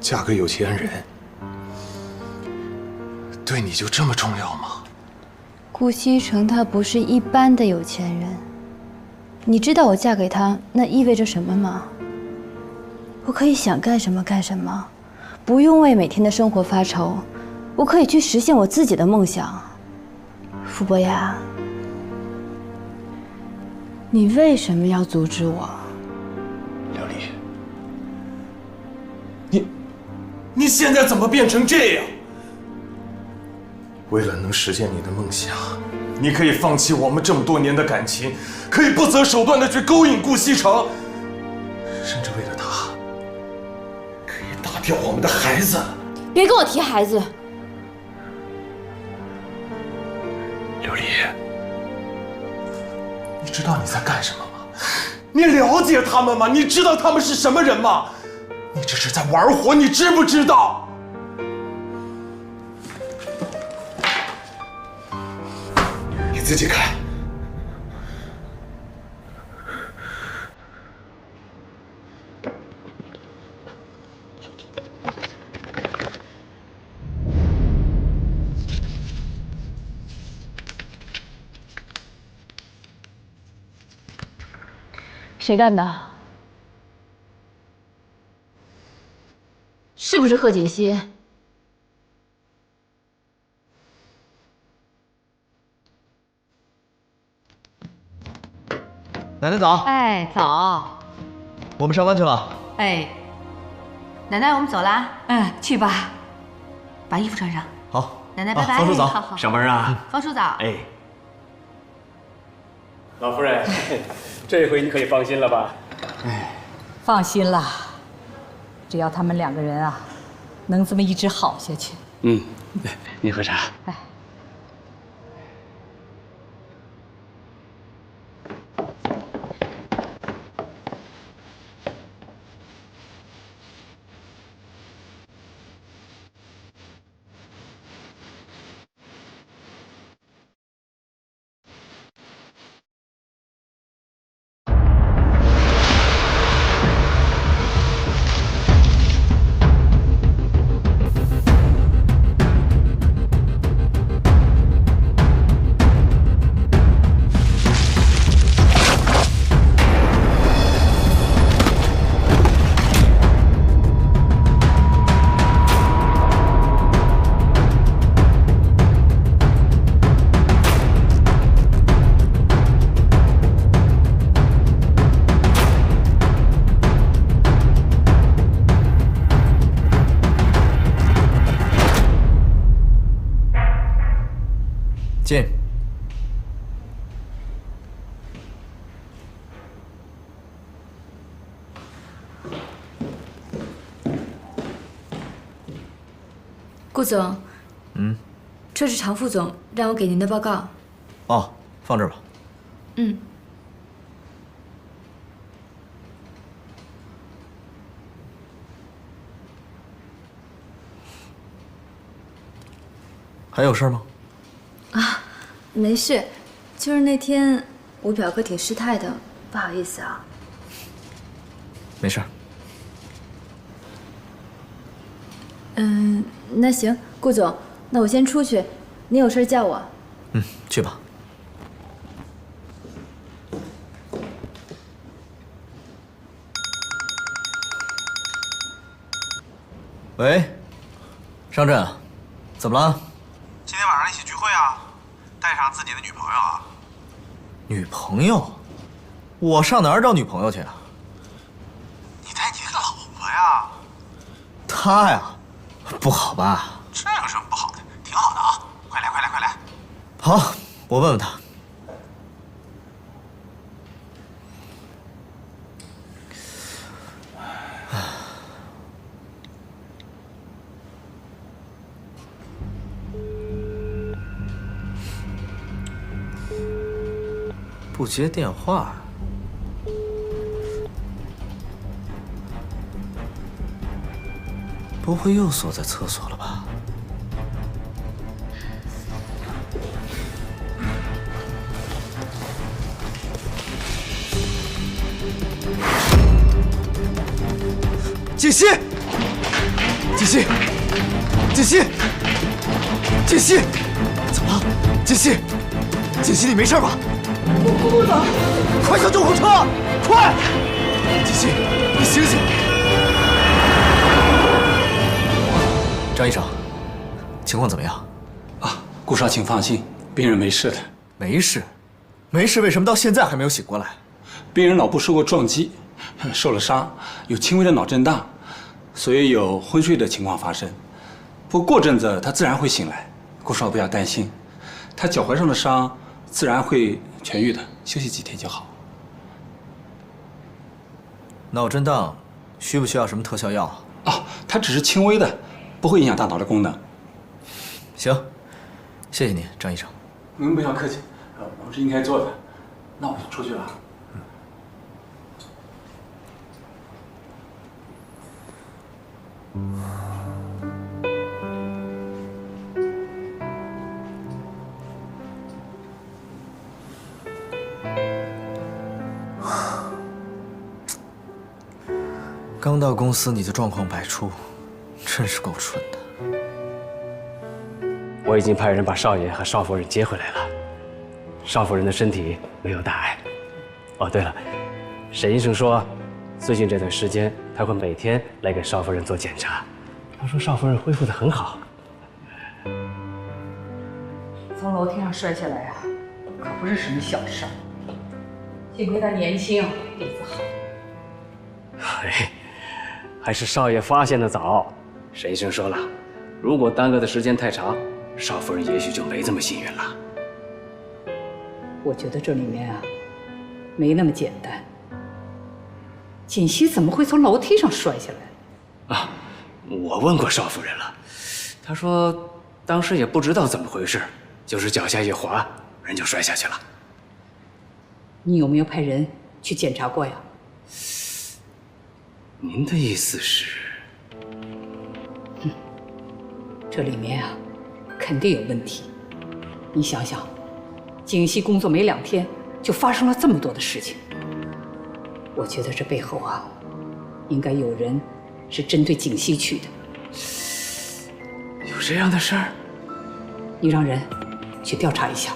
嫁个有钱人，对你就这么重要吗？顾西城他不是一般的有钱人，你知道我嫁给他那意味着什么吗？我可以想干什么干什么，不用为每天的生活发愁，我可以去实现我自己的梦想。傅博雅，你为什么要阻止我？琉璃，你现在怎么变成这样？为了能实现你的梦想，你可以放弃我们这么多年的感情，可以不择手段的去勾引顾西城，甚至为了他，可以打掉我们的孩子。别跟我提孩子。琉璃，你知道你在干什么吗？你了解他们吗？你知道他们是什么人吗？你这是在玩火，你知不知道？你自己看。谁干的？是不是贺锦熙？奶奶早。哎，早。我们上班去了。哎，奶奶，我们走啦。嗯，去吧。把衣服穿上。好。奶奶，拜拜。方叔早。好。上班啊？方叔早。哎。老夫人，这回你可以放心了吧？哎，放心啦，只要他们两个人啊，能这么一直好下去。嗯，您喝茶。哎。进。顾总，嗯，这是常副总让我给您的报告。哦，放这儿吧。嗯。还有事吗？啊，没事，就是那天我表哥挺失态的，不好意思啊。没事。那行，顾总，那我先出去，你有事叫我。嗯，去吧。喂，商震，怎么了？今天晚上一起聚会啊，带上自己的女朋友啊。女朋友？我上哪儿找女朋友去啊？你带你老婆呀？她呀，不好吧？这有什么不好的？挺好的啊！快来快来快来！好，我问问她。不接电话。不会又锁在厕所了吧？锦溪，锦溪，锦溪，锦溪，怎么了？锦溪，锦溪，你没事吧？顾总，快叫救护车！快！锦溪，你醒醒！张医生，情况怎么样？啊，顾少，请放心，病人没事的。没事，没事，为什么到现在还没有醒过来？病人脑部受过撞击，受了伤，有轻微的脑震荡。所以有昏睡的情况发生，不过阵子他自然会醒来，顾少不要担心，他脚踝上的伤自然会痊愈的，休息几天就好。脑震荡需不需要什么特效药？哦，他只是轻微的，不会影响大脑的功能。行，谢谢你，张医生。您不要客气，我们是应该做的。那我就出去了。刚到公司你就状况百出，真是够蠢的。我已经派人把少爷和少夫人接回来了，少夫人的身体没有大碍。哦，对了，沈医生说，最近这段时间他会每天来给少夫人做检查。他说少夫人恢复得很好。从楼梯上摔下来啊，可不是什么小事儿。幸亏他年轻，底子好。哎，还是少爷发现的早。沈医生说了，如果耽搁的时间太长，少夫人也许就没这么幸运了。我觉得这里面啊，没那么简单。锦溪怎么会从楼梯上摔下来？啊，我问过少夫人了，她说当时也不知道怎么回事，就是脚下一滑，人就摔下去了。你有没有派人去检查过呀？您的意思是？这里面啊，肯定有问题。你想想，锦溪工作没2天，就发生了这么多的事情。我觉得这背后啊，应该有人是针对锦溪去的。有这样的事儿？你让人去调查一下，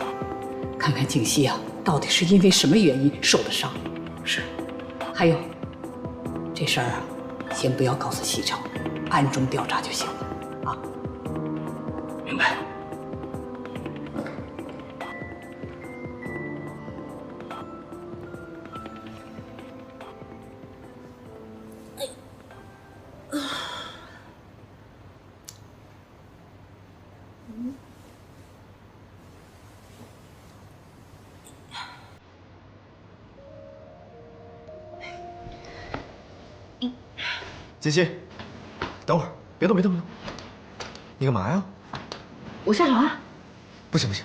看看锦溪啊，到底是因为什么原因受的伤。是。还有，这事儿啊，先不要告诉西城，暗中调查就行了。啊。明白。锦溪，等会儿，别动，别动，别动！你干嘛呀？我下床啊。不行不行，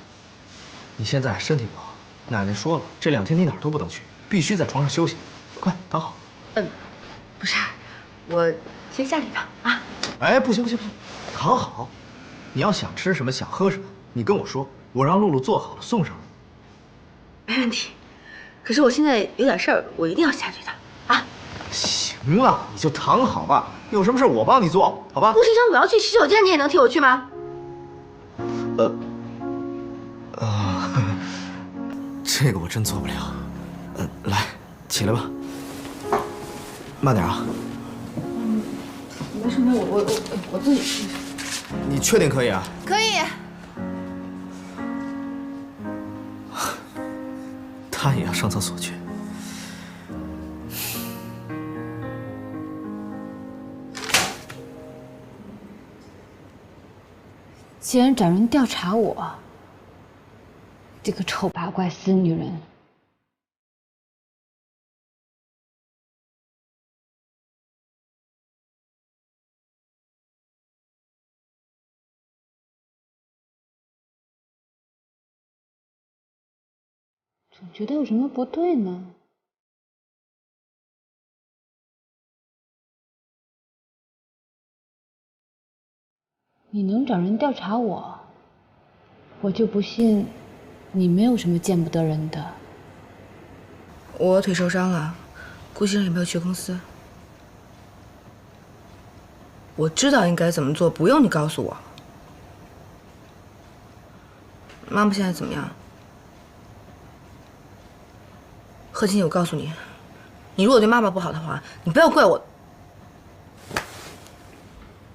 你现在身体不好，奶奶说了，这2天你哪儿都不能去，必须在床上休息。快躺好。不是，我先下去一趟啊。哎，不行不行不行，躺好。你要想吃什么，想喝什么，你跟我说，我让露露做好了送上来。没问题。可是我现在有点事儿，我一定要下去一趟啊。行了，你就躺好吧。有什么事我帮你做，好吧？顾先生，我要去洗手间，你也能替我去吗？这个我真做不了。来，起来吧。慢点啊。没事没事，我自己。你确定可以啊？可以。他也要上厕所去。竟然找人调查我，这个臭八怪死女人！总觉得有什么不对呢。你能找人调查我，我就不信你没有什么见不得人的。我腿受伤了，顾先生有没有去公司？我知道应该怎么做，不用你告诉我。妈妈现在怎么样？贺金，我告诉你，你如果对妈妈不好的话，你不要怪我。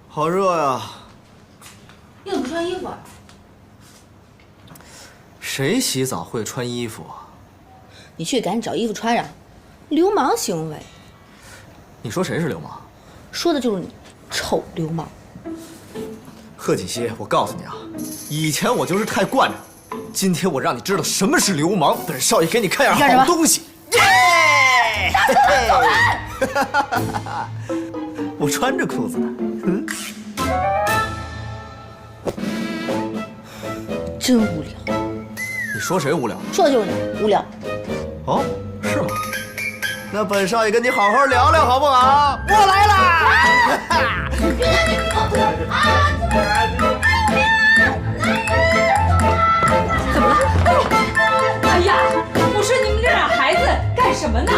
好热呀！你怎么不穿衣服啊？谁洗澡会穿衣服啊？你去赶紧找衣服穿上，流氓行为。你说谁是流氓？说的就是你，臭流氓。贺锦熙，我告诉你啊，以前我就是太惯着，今天我让你知道什么是流氓。本少爷给你看样好东西。耶！我穿着裤子呢。真无聊。你说谁无聊？说的就是你无聊。哦，是吗？那本少爷跟你好好聊聊好不好？我来啦！怎么了？哎呀，我说你们这俩孩子干什么呢？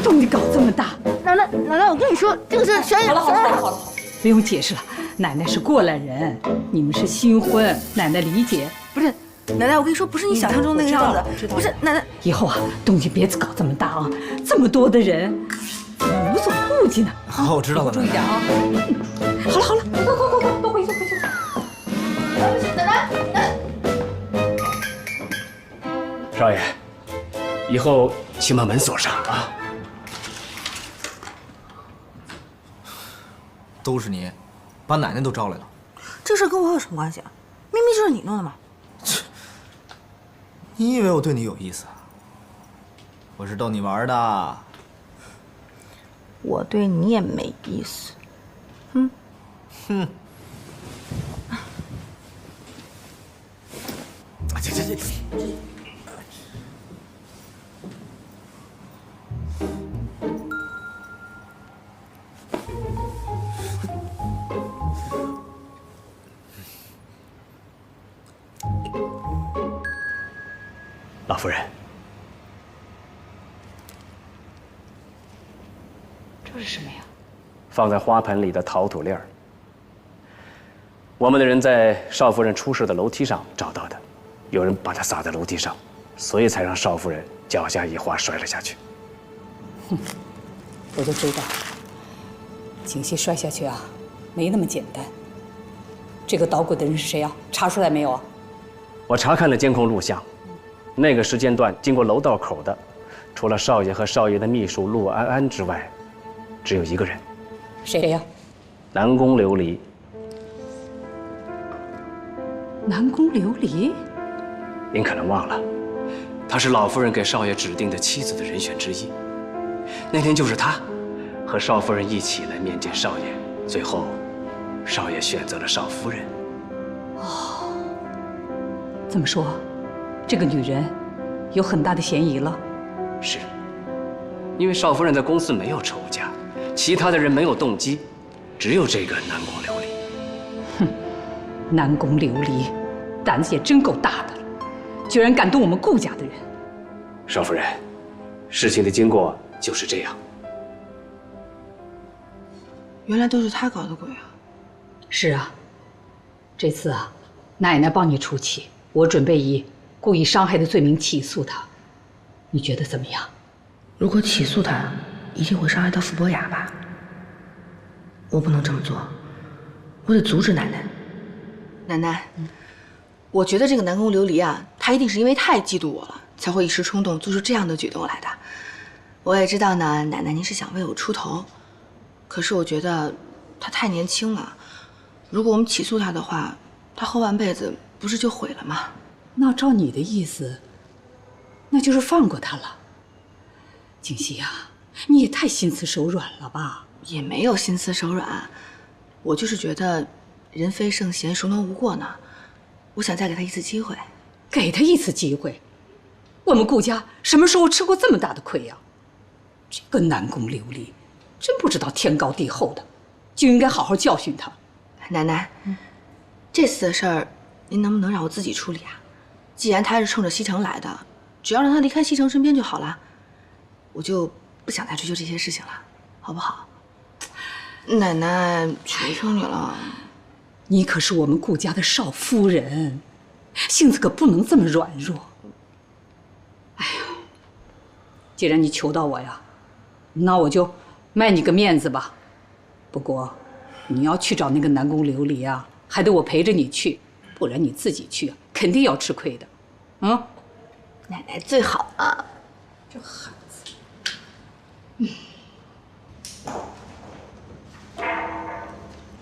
动静搞这么大！奶奶，我跟你说，这个是玄野。好了，不用解释了。奶奶是过来人，你们是新婚，奶奶理解。不是，奶奶，我跟你说，不是你想象中那个样子。不是，奶奶，以后啊，动静别搞这么大啊，这么多的人，无所顾忌呢。好，我知道了，注意点啊。好了，快，都回去。奶奶。少爷，以后请把门锁上啊。都是你，把奶奶都招来了。这事跟我有什么关系啊？明明就是你弄的嘛。你以为我对你有意思啊？我是逗你玩的。我对你也没意思。哼。这。老夫人，这是什么呀？放在花盆里的陶土粒儿，我们的人在少夫人出事的楼梯上找到的，有人把它撒在楼梯上，所以才让少夫人脚下一滑摔了下去。我就知道，景熙摔下去啊，没那么简单。这个捣鬼的人是谁啊？查出来没有啊？我查看了监控录像。那个时间段经过楼道口的，除了少爷和少爷的秘书陆安安之外，只有一个人。谁呀？南宫琉璃。南宫琉璃？您可能忘了，她是老夫人给少爷指定的妻子的人选之一。那天就是她，和少夫人一起来面见少爷，最后，少爷选择了少夫人。哦，这么说，这个女人有很大的嫌疑了。是，因为少夫人在公司没有仇家，其他的人没有动机，只有这个南宫琉璃。哼，南宫琉璃，胆子也真够大的了，居然敢动我们顾家的人。少夫人，事情的经过就是这样。原来都是他搞的鬼啊！是啊，这次啊，奶奶帮你出气，我准备以故意伤害的罪名起诉他，你觉得怎么样？如果起诉他，一定会伤害到傅博雅吧？我不能这么做，我得阻止奶奶。奶奶，我觉得这个南宫琉璃啊，她一定是因为太嫉妒我了，才会一时冲动做出这样的举动来的。我也知道呢，奶奶您是想为我出头，可是我觉得她太年轻了，如果我们起诉她的话，她后半辈子不是就毁了吗？那照你的意思，那就是放过她了。景熙呀，你也太心慈手软了吧？也没有心慈手软，我就是觉得人非圣贤，孰能无过呢？我想再给她一次机会。给她一次机会？我们顾家什么时候吃过这么大的亏呀？这个南宫琉璃，真不知道天高地厚的，就应该好好教训他。奶奶，这次的事儿，您能不能让我自己处理啊？既然他是冲着西城来的，只要让他离开西城身边就好了。我就不想再追究这些事情了，好不好？奶奶，求求你了。你可是我们顾家的少夫人，性子可不能这么软弱。哎呀，既然你求到我呀，那我就卖你个面子吧。不过，你要去找那个南宫琉璃啊，还得我陪着你去，不然你自己去啊，肯定要吃亏的。嗯，奶奶最好了。这孩子，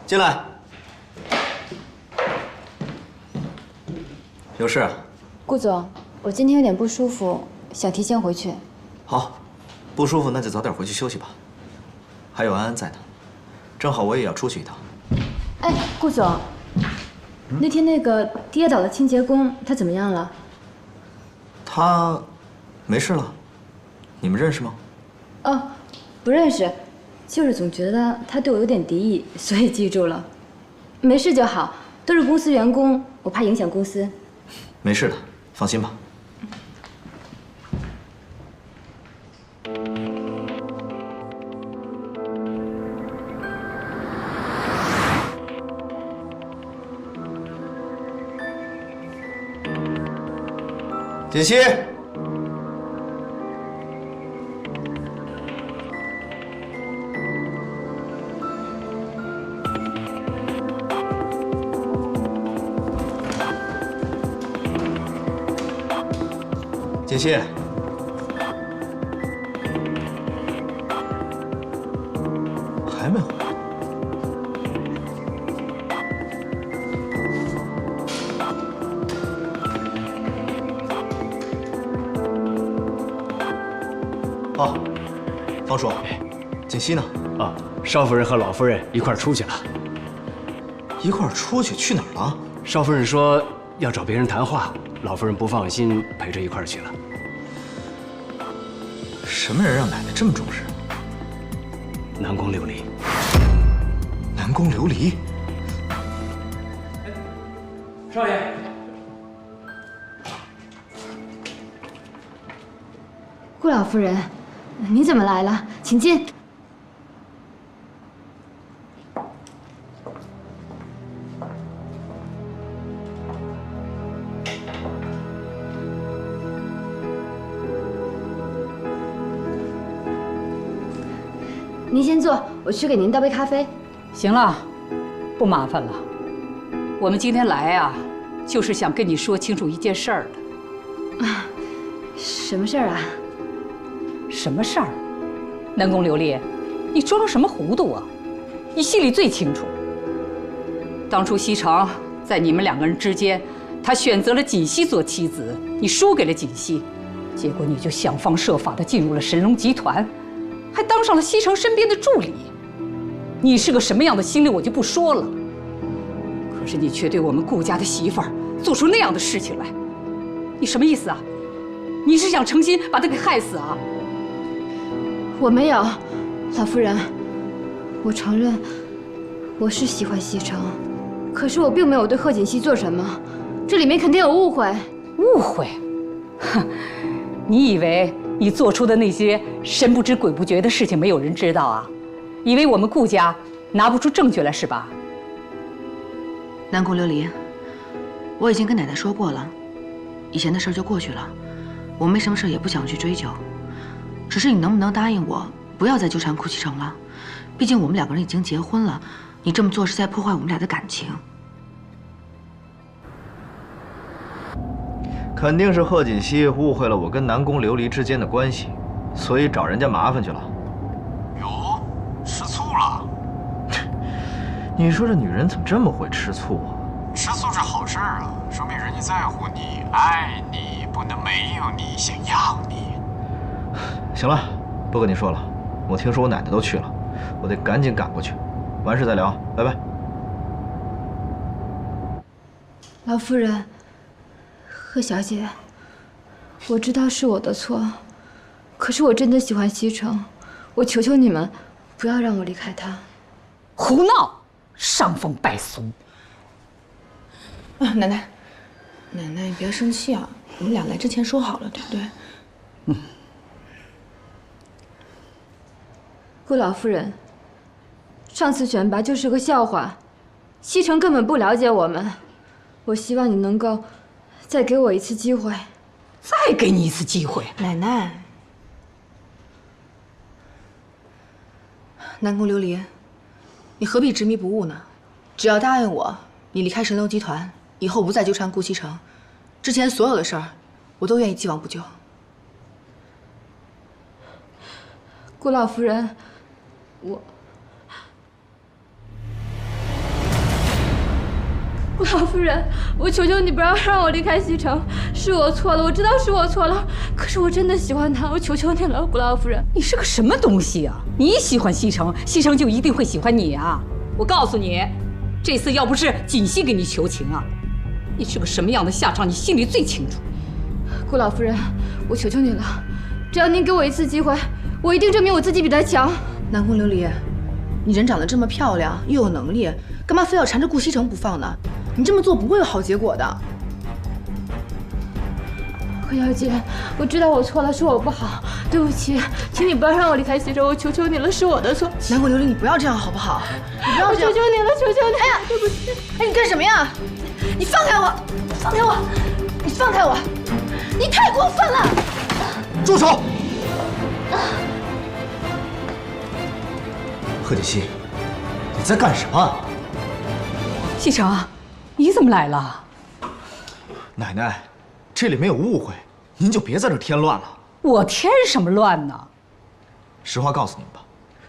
进来。有事啊？顾总，我今天有点不舒服，想提前回去。好，不舒服那就早点回去休息吧。还有安安在呢，正好我也要出去一趟。哎，顾总，那天那个跌倒的清洁工，他怎么样了？他没事了。你们认识吗？哦，不认识，就是总觉得他对我有点敌意，所以记住了。没事就好，都是公司员工，我怕影响公司。没事的，放心吧。锦溪，锦溪，还没回来。哦，方叔，锦溪呢？啊，少夫人和老夫人一块儿出去了。一块儿出去？去哪儿了？少夫人说要找别人谈话，老夫人不放心，陪着一块儿去了。什么人让奶奶这么重视？南宫琉璃。南宫琉璃？少爷。顾老夫人，你怎么来了？请进。您先坐，我去给您倒杯咖啡。行了，不麻烦了。我们今天来啊，就是想跟你说清楚一件事儿的。啊，什么事儿啊？什么事儿？南宫琉璃，你装什么糊涂啊？你心里最清楚。当初西城在你们两个人之间，他选择了锦溪做妻子，你输给了锦溪，结果你就想方设法地进入了神龙集团，还当上了西城身边的助理。你是个什么样的心理，我就不说了。可是你却对我们顾家的媳妇儿做出那样的事情来，你什么意思啊？你是想诚心把她给害死啊？我没有，老夫人，我承认我是喜欢西城，可是我并没有对贺锦熙做什么，这里面肯定有误会。误会？哼，你以为你做出的那些神不知鬼不觉的事情没有人知道啊？以为我们顾家拿不出证据来是吧？南宫琉璃，我已经跟奶奶说过了，以前的事就过去了，我没什么事也不想去追究。只是你能不能答应我，不要再纠缠顾西城了？毕竟我们两个人已经结婚了，你这么做是在破坏我们俩的感情。肯定是贺锦熙误会了我跟南宫琉璃之间的关系，所以找人家麻烦去了。哟，吃醋了？你说这女人怎么这么会吃醋啊？吃醋是好事啊，说明人家在乎你、爱你，不能没有你，想要你。行了，不跟你说了，我听说我奶奶都去了，我得赶紧赶过去。完事再聊，拜拜。老夫人，贺小姐，我知道是我的错，可是我真的喜欢西城，我求求你们，不要让我离开他。胡闹，伤风败俗。奶奶，你别生气啊，我们俩来之前说好了，对不对？顾老夫人，上次选拔就是个笑话，西城根本不了解我们。我希望你能够再给我一次机会。再给你一次机会，奶奶。南宫琉璃，你何必执迷不悟呢？只要答应我，你离开神流集团，以后不再纠缠顾西城，之前所有的事儿，我都愿意既往不咎。顾老夫人，顾老夫人，我求求你不要让我离开西城，是我错了，我知道是我错了，可是我真的喜欢他，我求求你了，顾老夫人。你是个什么东西啊？你喜欢西城，西城就一定会喜欢你啊？我告诉你，这次要不是锦溪给你求情啊，你是个什么样的下场，你心里最清楚。顾老夫人，我求求你了，只要您给我一次机会，我一定证明我自己比他强。南宫琉璃，你人长得这么漂亮，又有能力，干嘛非要缠着顾西城不放呢？你这么做不会有好结果的。何小姐，我知道我错了，是我不好，对不起，请你不要让我离开西城，我求求你了，是我的错。南宫琉璃，你不要这样好不好？你不要这样，我求求你了，求求你！哎呀，对不起！哎，你干什么呀？你放开我！放开我！你放开我！你太过分了！住手！贺锦熙，你在干什么？西城，你怎么来了？奶奶，这里没有误会，您就别在这添乱了。我添什么乱呢？实话告诉你们吧，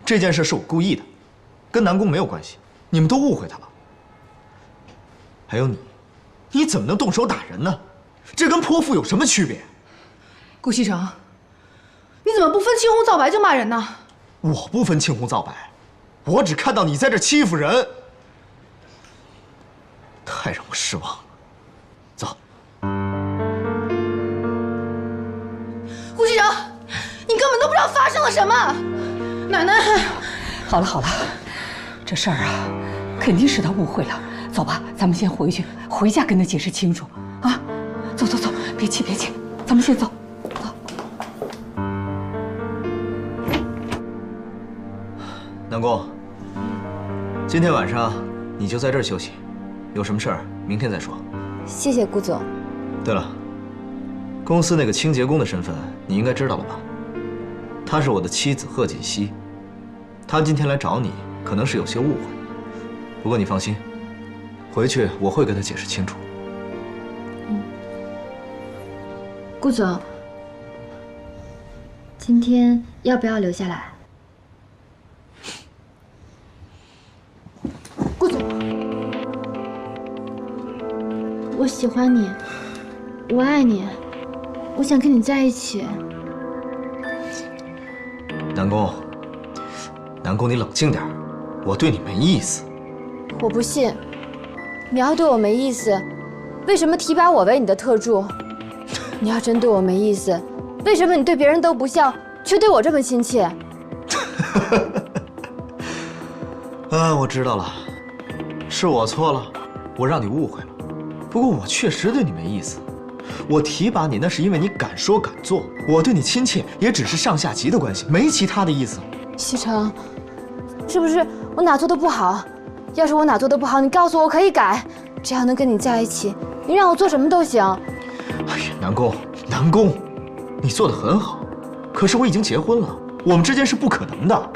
这件事是我故意的，跟南宫没有关系，你们都误会他了。还有你，你怎么能动手打人呢？这跟泼妇有什么区别？顾西城，你怎么不分青红皂白就骂人呢？我不分青红皂白，我只看到你在这欺负人，太让我失望了。走。顾西城，你根本都不知道发生了什么。奶奶，好了好了，这事儿啊，肯定是他误会了。走吧，咱们先回去，回家跟他解释清楚啊！走走走，别气别气，咱们先走。南宫，今天晚上你就在这儿休息，有什么事儿明天再说。谢谢顾总。对了，公司那个清洁工的身份你应该知道了吧？她是我的妻子贺锦熙，她今天来找你，可能是有些误会。不过你放心，回去我会跟她解释清楚。顾总，今天要不要留下来？顾总，我喜欢你，我爱你，我想跟你在一起。南宫，南宫，你冷静点，我对你没意思。我不信，你要对我没意思，为什么提拔我为你的特助？你要真对我没意思，为什么你对别人都不像，却对我这么亲切？啊，我知道了，是我错了，我让你误会了。不过我确实对你没意思，我提拔你那是因为你敢说敢做，我对你亲切也只是上下级的关系，没其他的意思。西城，是不是我哪做的不好？要是我哪做的不好，你告诉我，我可以改。只要能跟你在一起，你让我做什么都行。哎呀，南宫，南宫，你做的很好，可是我已经结婚了，我们之间是不可能的。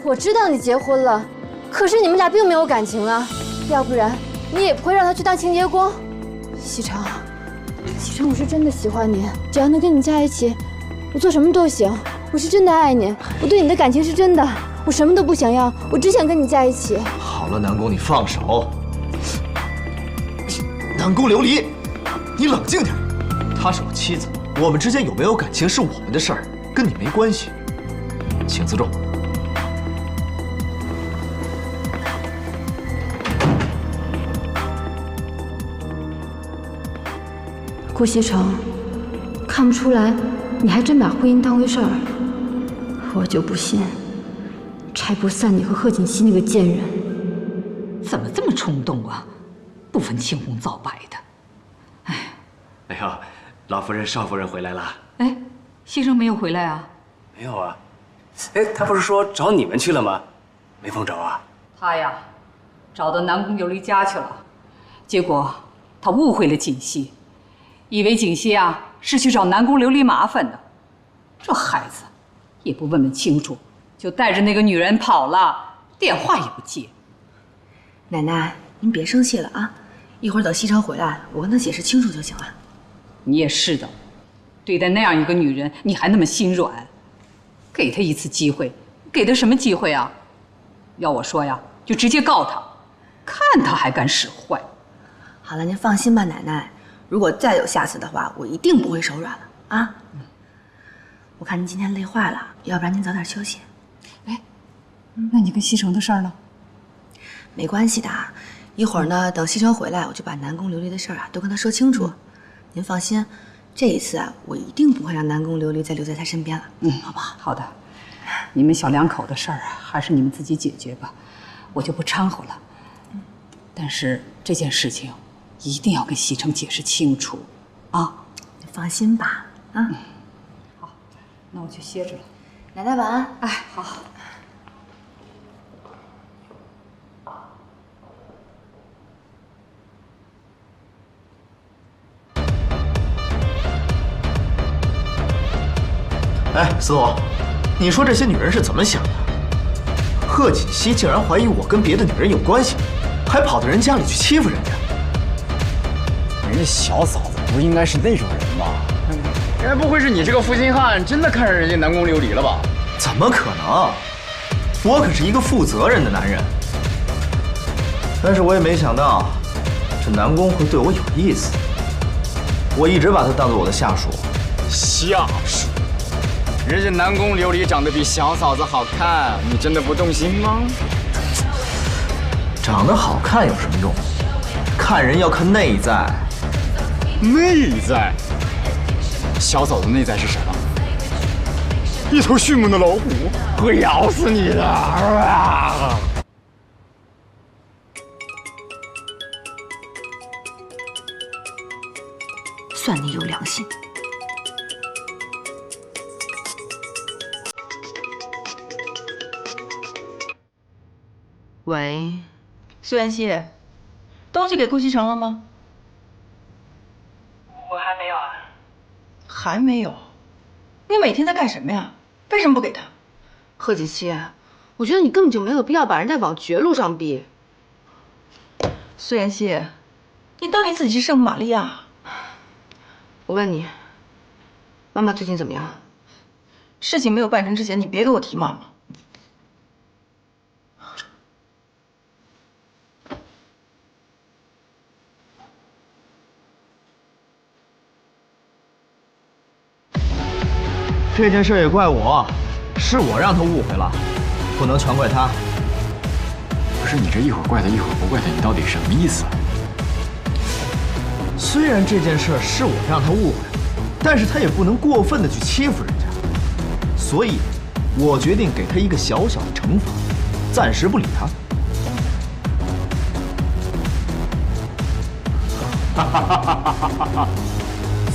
我知道你结婚了，可是你们俩并没有感情啊，要不然你也不会让他去当清洁工。西城，西城，我是真的喜欢你，只要能跟你在一起，我做什么都行。我是真的爱你，我对你的感情是真的，我什么都不想要，我只想跟你在一起。好了，南宫，你放手。南宫琉璃，你冷静点。她是我妻子，我们之间有没有感情是我们的事儿，跟你没关系。请自重。顾西城，看不出来，你还真把婚姻当回事儿。我就不信，拆不散你和贺锦熙那个贱人。怎么这么冲动啊？不分青红皂白的。哎呦，老夫人、少夫人回来了。哎，西城没有回来啊？没有啊。哎，他不是说找你们去了吗？没逢着啊？他呀，找到南宫琉璃家去了，结果他误会了锦溪，以为锦溪啊是去找南宫琉璃麻烦的。这孩子也不问问清楚，就带着那个女人跑了，电话也不接。奶奶，您别生气了啊，一会儿等西城回来，我跟他解释清楚就行了。你也是的，对待那样一个女人，你还那么心软，给她一次机会，给她什么机会啊？要我说呀，就直接告她，看她还敢使坏。好了，您放心吧，奶奶，如果再有下次的话，我一定不会手软了啊。我看您今天累坏了，要不然您早点休息。哎，那你跟西城的事儿呢？没关系的，一会儿呢，等西城回来，我就把南宫琉璃的事儿啊都跟他说清楚。您放心，这一次啊，我一定不会让南宫琉璃再留在他身边了。好不好？好的，你们小两口的事儿啊，还是你们自己解决吧，我就不掺和了。但是这件事情一定要跟西城解释清楚，啊！你放心吧，啊。好，那我去歇着了。奶奶晚安。哎，好。哎，司徒，你说这些女人是怎么想的？贺锦熙竟然怀疑我跟别的女人有关系，还跑到人家里去欺负人家。人家小嫂子不应该是那种人吧？该不会是你这个负心汉真的看上人家南宫琉璃了吧？怎么可能？我可是一个负责任的男人。但是我也没想到，这南宫会对我有意思。我一直把他当做我的下属。下属？人家南宫琉璃长得比小嫂子好看，你真的不动心吗？长得好看有什么用？看人要看内在。内在？小嫂子内在是什么？一头迅猛的老虎，会咬死你的！算你有良心。喂，苏妍希，东西给顾西城了吗？我还没有啊。还没有？你每天在干什么呀？为什么不给他？贺锦熙，我觉得你根本就没有必要把人家往绝路上逼。苏妍希，你当你自己是圣母玛利亚？我问你，妈妈最近怎么样？事情没有办成之前，你别给我提妈妈。这件事也怪我，是我让他误会了，不能全怪他。不是你这一会儿怪他，一会儿不怪他，你到底什么意思？虽然这件事是我让他误会了，但是他也不能过分的去欺负人家，所以，我决定给他一个小小的惩罚，暂时不理他。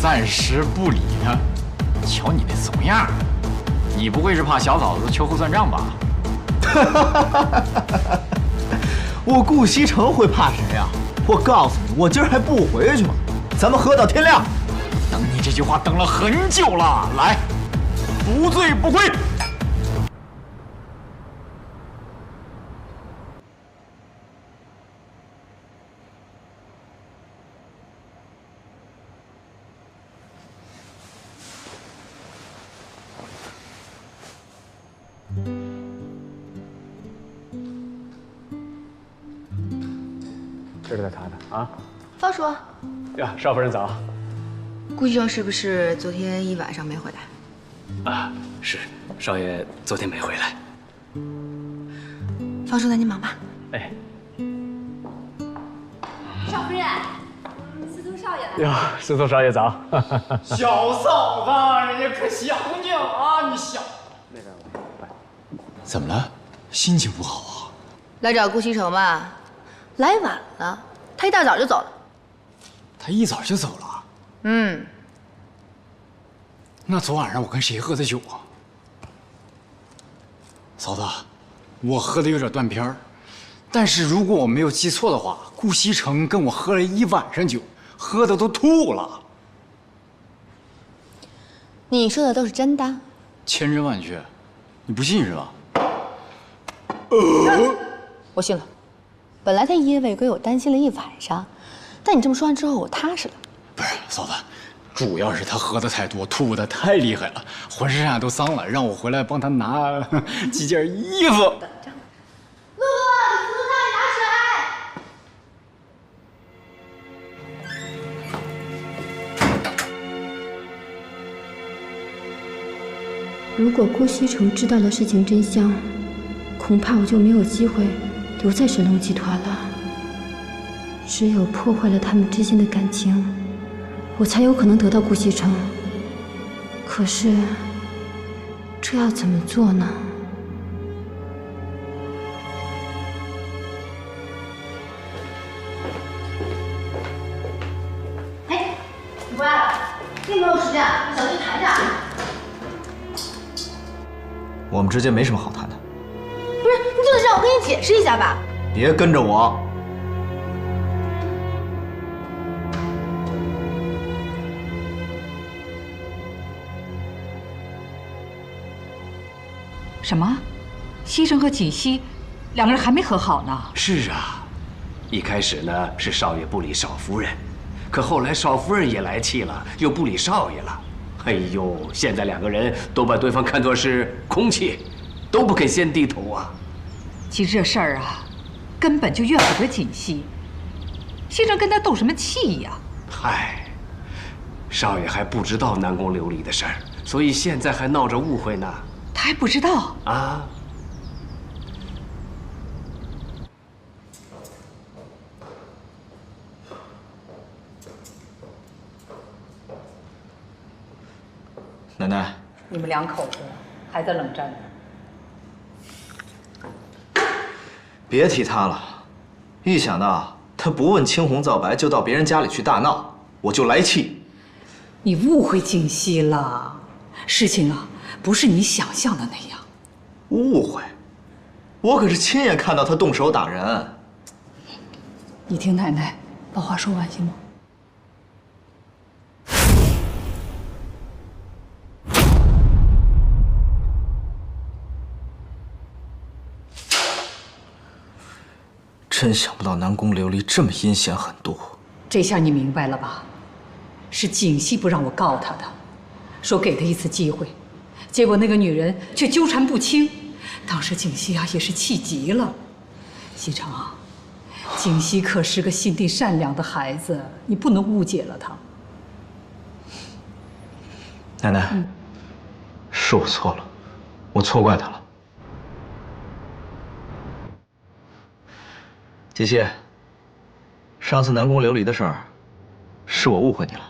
暂时不理他。瞧你那怂样，你不会是怕小嫂子秋后算账吧？我顾西城会怕谁呀？我告诉你，我今儿还不回去吗？咱们喝到天亮。等你这句话等了很久了，来，不醉不归。这是在他的啊。方叔。呀，少夫人早。顾西城是不是昨天一晚上没回来？啊，是，少爷昨天没回来。方叔，那您忙吧。哎。少夫人，司徒少爷来了。哟，司徒少爷早。小嫂子，人家可想你了啊！你想那边来。怎么了？心情不好啊？来找顾西城吧。来晚了，他一大早就走了。他一早就走了？嗯。那昨晚上我跟谁喝的酒啊？嫂子，我喝的有点断片儿，但是如果我没有记错的话，顾西城跟我喝了一晚上酒，喝的都吐了。你说的都是真的？千真万确，你不信是吧？我信了。本来他一夜未归，我担心了一晚上，但你这么说完之后，我踏实了。不是，嫂子，主要是他喝的太多，吐的太厉害了，浑身上下都脏了，让我回来帮他拿几件衣服。等着。露露，你扶他里拿水。如果顾西城知道了事情真相，恐怕我就没有机会留在神龙集团了。只有破坏了他们之间的感情，我才有可能得到顾西城。可是，这要怎么做呢？哎，你回来了，并没有时间，你小心谈着。我们之间没什么好谈的。不是，你就得让我跟你解释一下吧。别跟着我。什么？西城和锦溪两个人还没和好呢？是啊，一开始呢是少爷不理少夫人，可后来少夫人也来气了，又不理少爷了。哎呦，现在两个人都把对方看作是空气，都不肯先低头啊。其实这事儿啊，根本就怨不得锦溪。西城跟他斗什么气呀？嗨，少爷还不知道南宫琉璃的事儿，所以现在还闹着误会呢。他还不知道啊？奶奶，你们两口子还在冷战呢。别提他了，一想到他不问青红皂白就到别人家里去大闹，我就来气。你误会锦溪了，事情啊不是你想象的那样。误会？我可是亲眼看到他动手打人。你听奶奶把话说完行吗？真想不到南宫琉璃这么阴险狠毒。这下你明白了吧？是锦溪不让我告他的，说给他一次机会，结果那个女人却纠缠不清。当时锦溪啊也是气极了。西城啊，锦溪可是个心地善良的孩子，你不能误解了她。奶奶，是我错了，我错怪他了。锦溪，上次南宫琉璃的事儿，是我误会你了。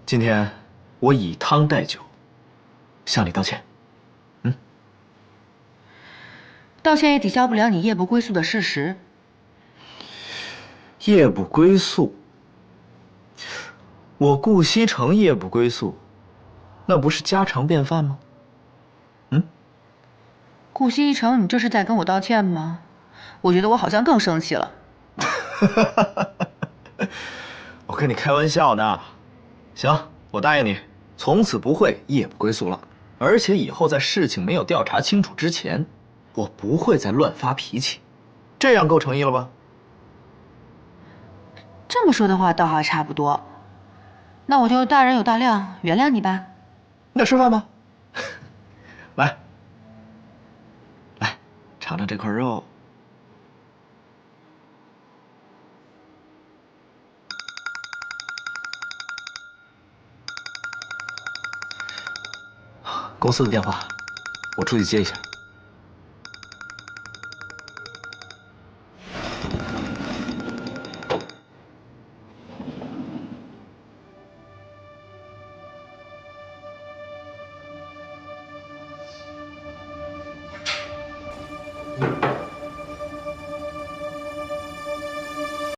今天我以汤代酒，向你道歉。道歉也抵消不了你夜不归宿的事实。夜不归宿，我顾西城夜不归宿，那不是家常便饭吗？顾西城，你这是在跟我道歉吗？我觉得我好像更生气了。我跟你开玩笑呢。行，我答应你，从此不会夜不归宿了。而且以后在事情没有调查清楚之前，我不会再乱发脾气。这样够诚意了吧？这么说的话，倒还差不多。那我就大人有大量，原谅你吧。那吃饭吧。来，来，尝尝这块肉。公司的电话，我出去接一下。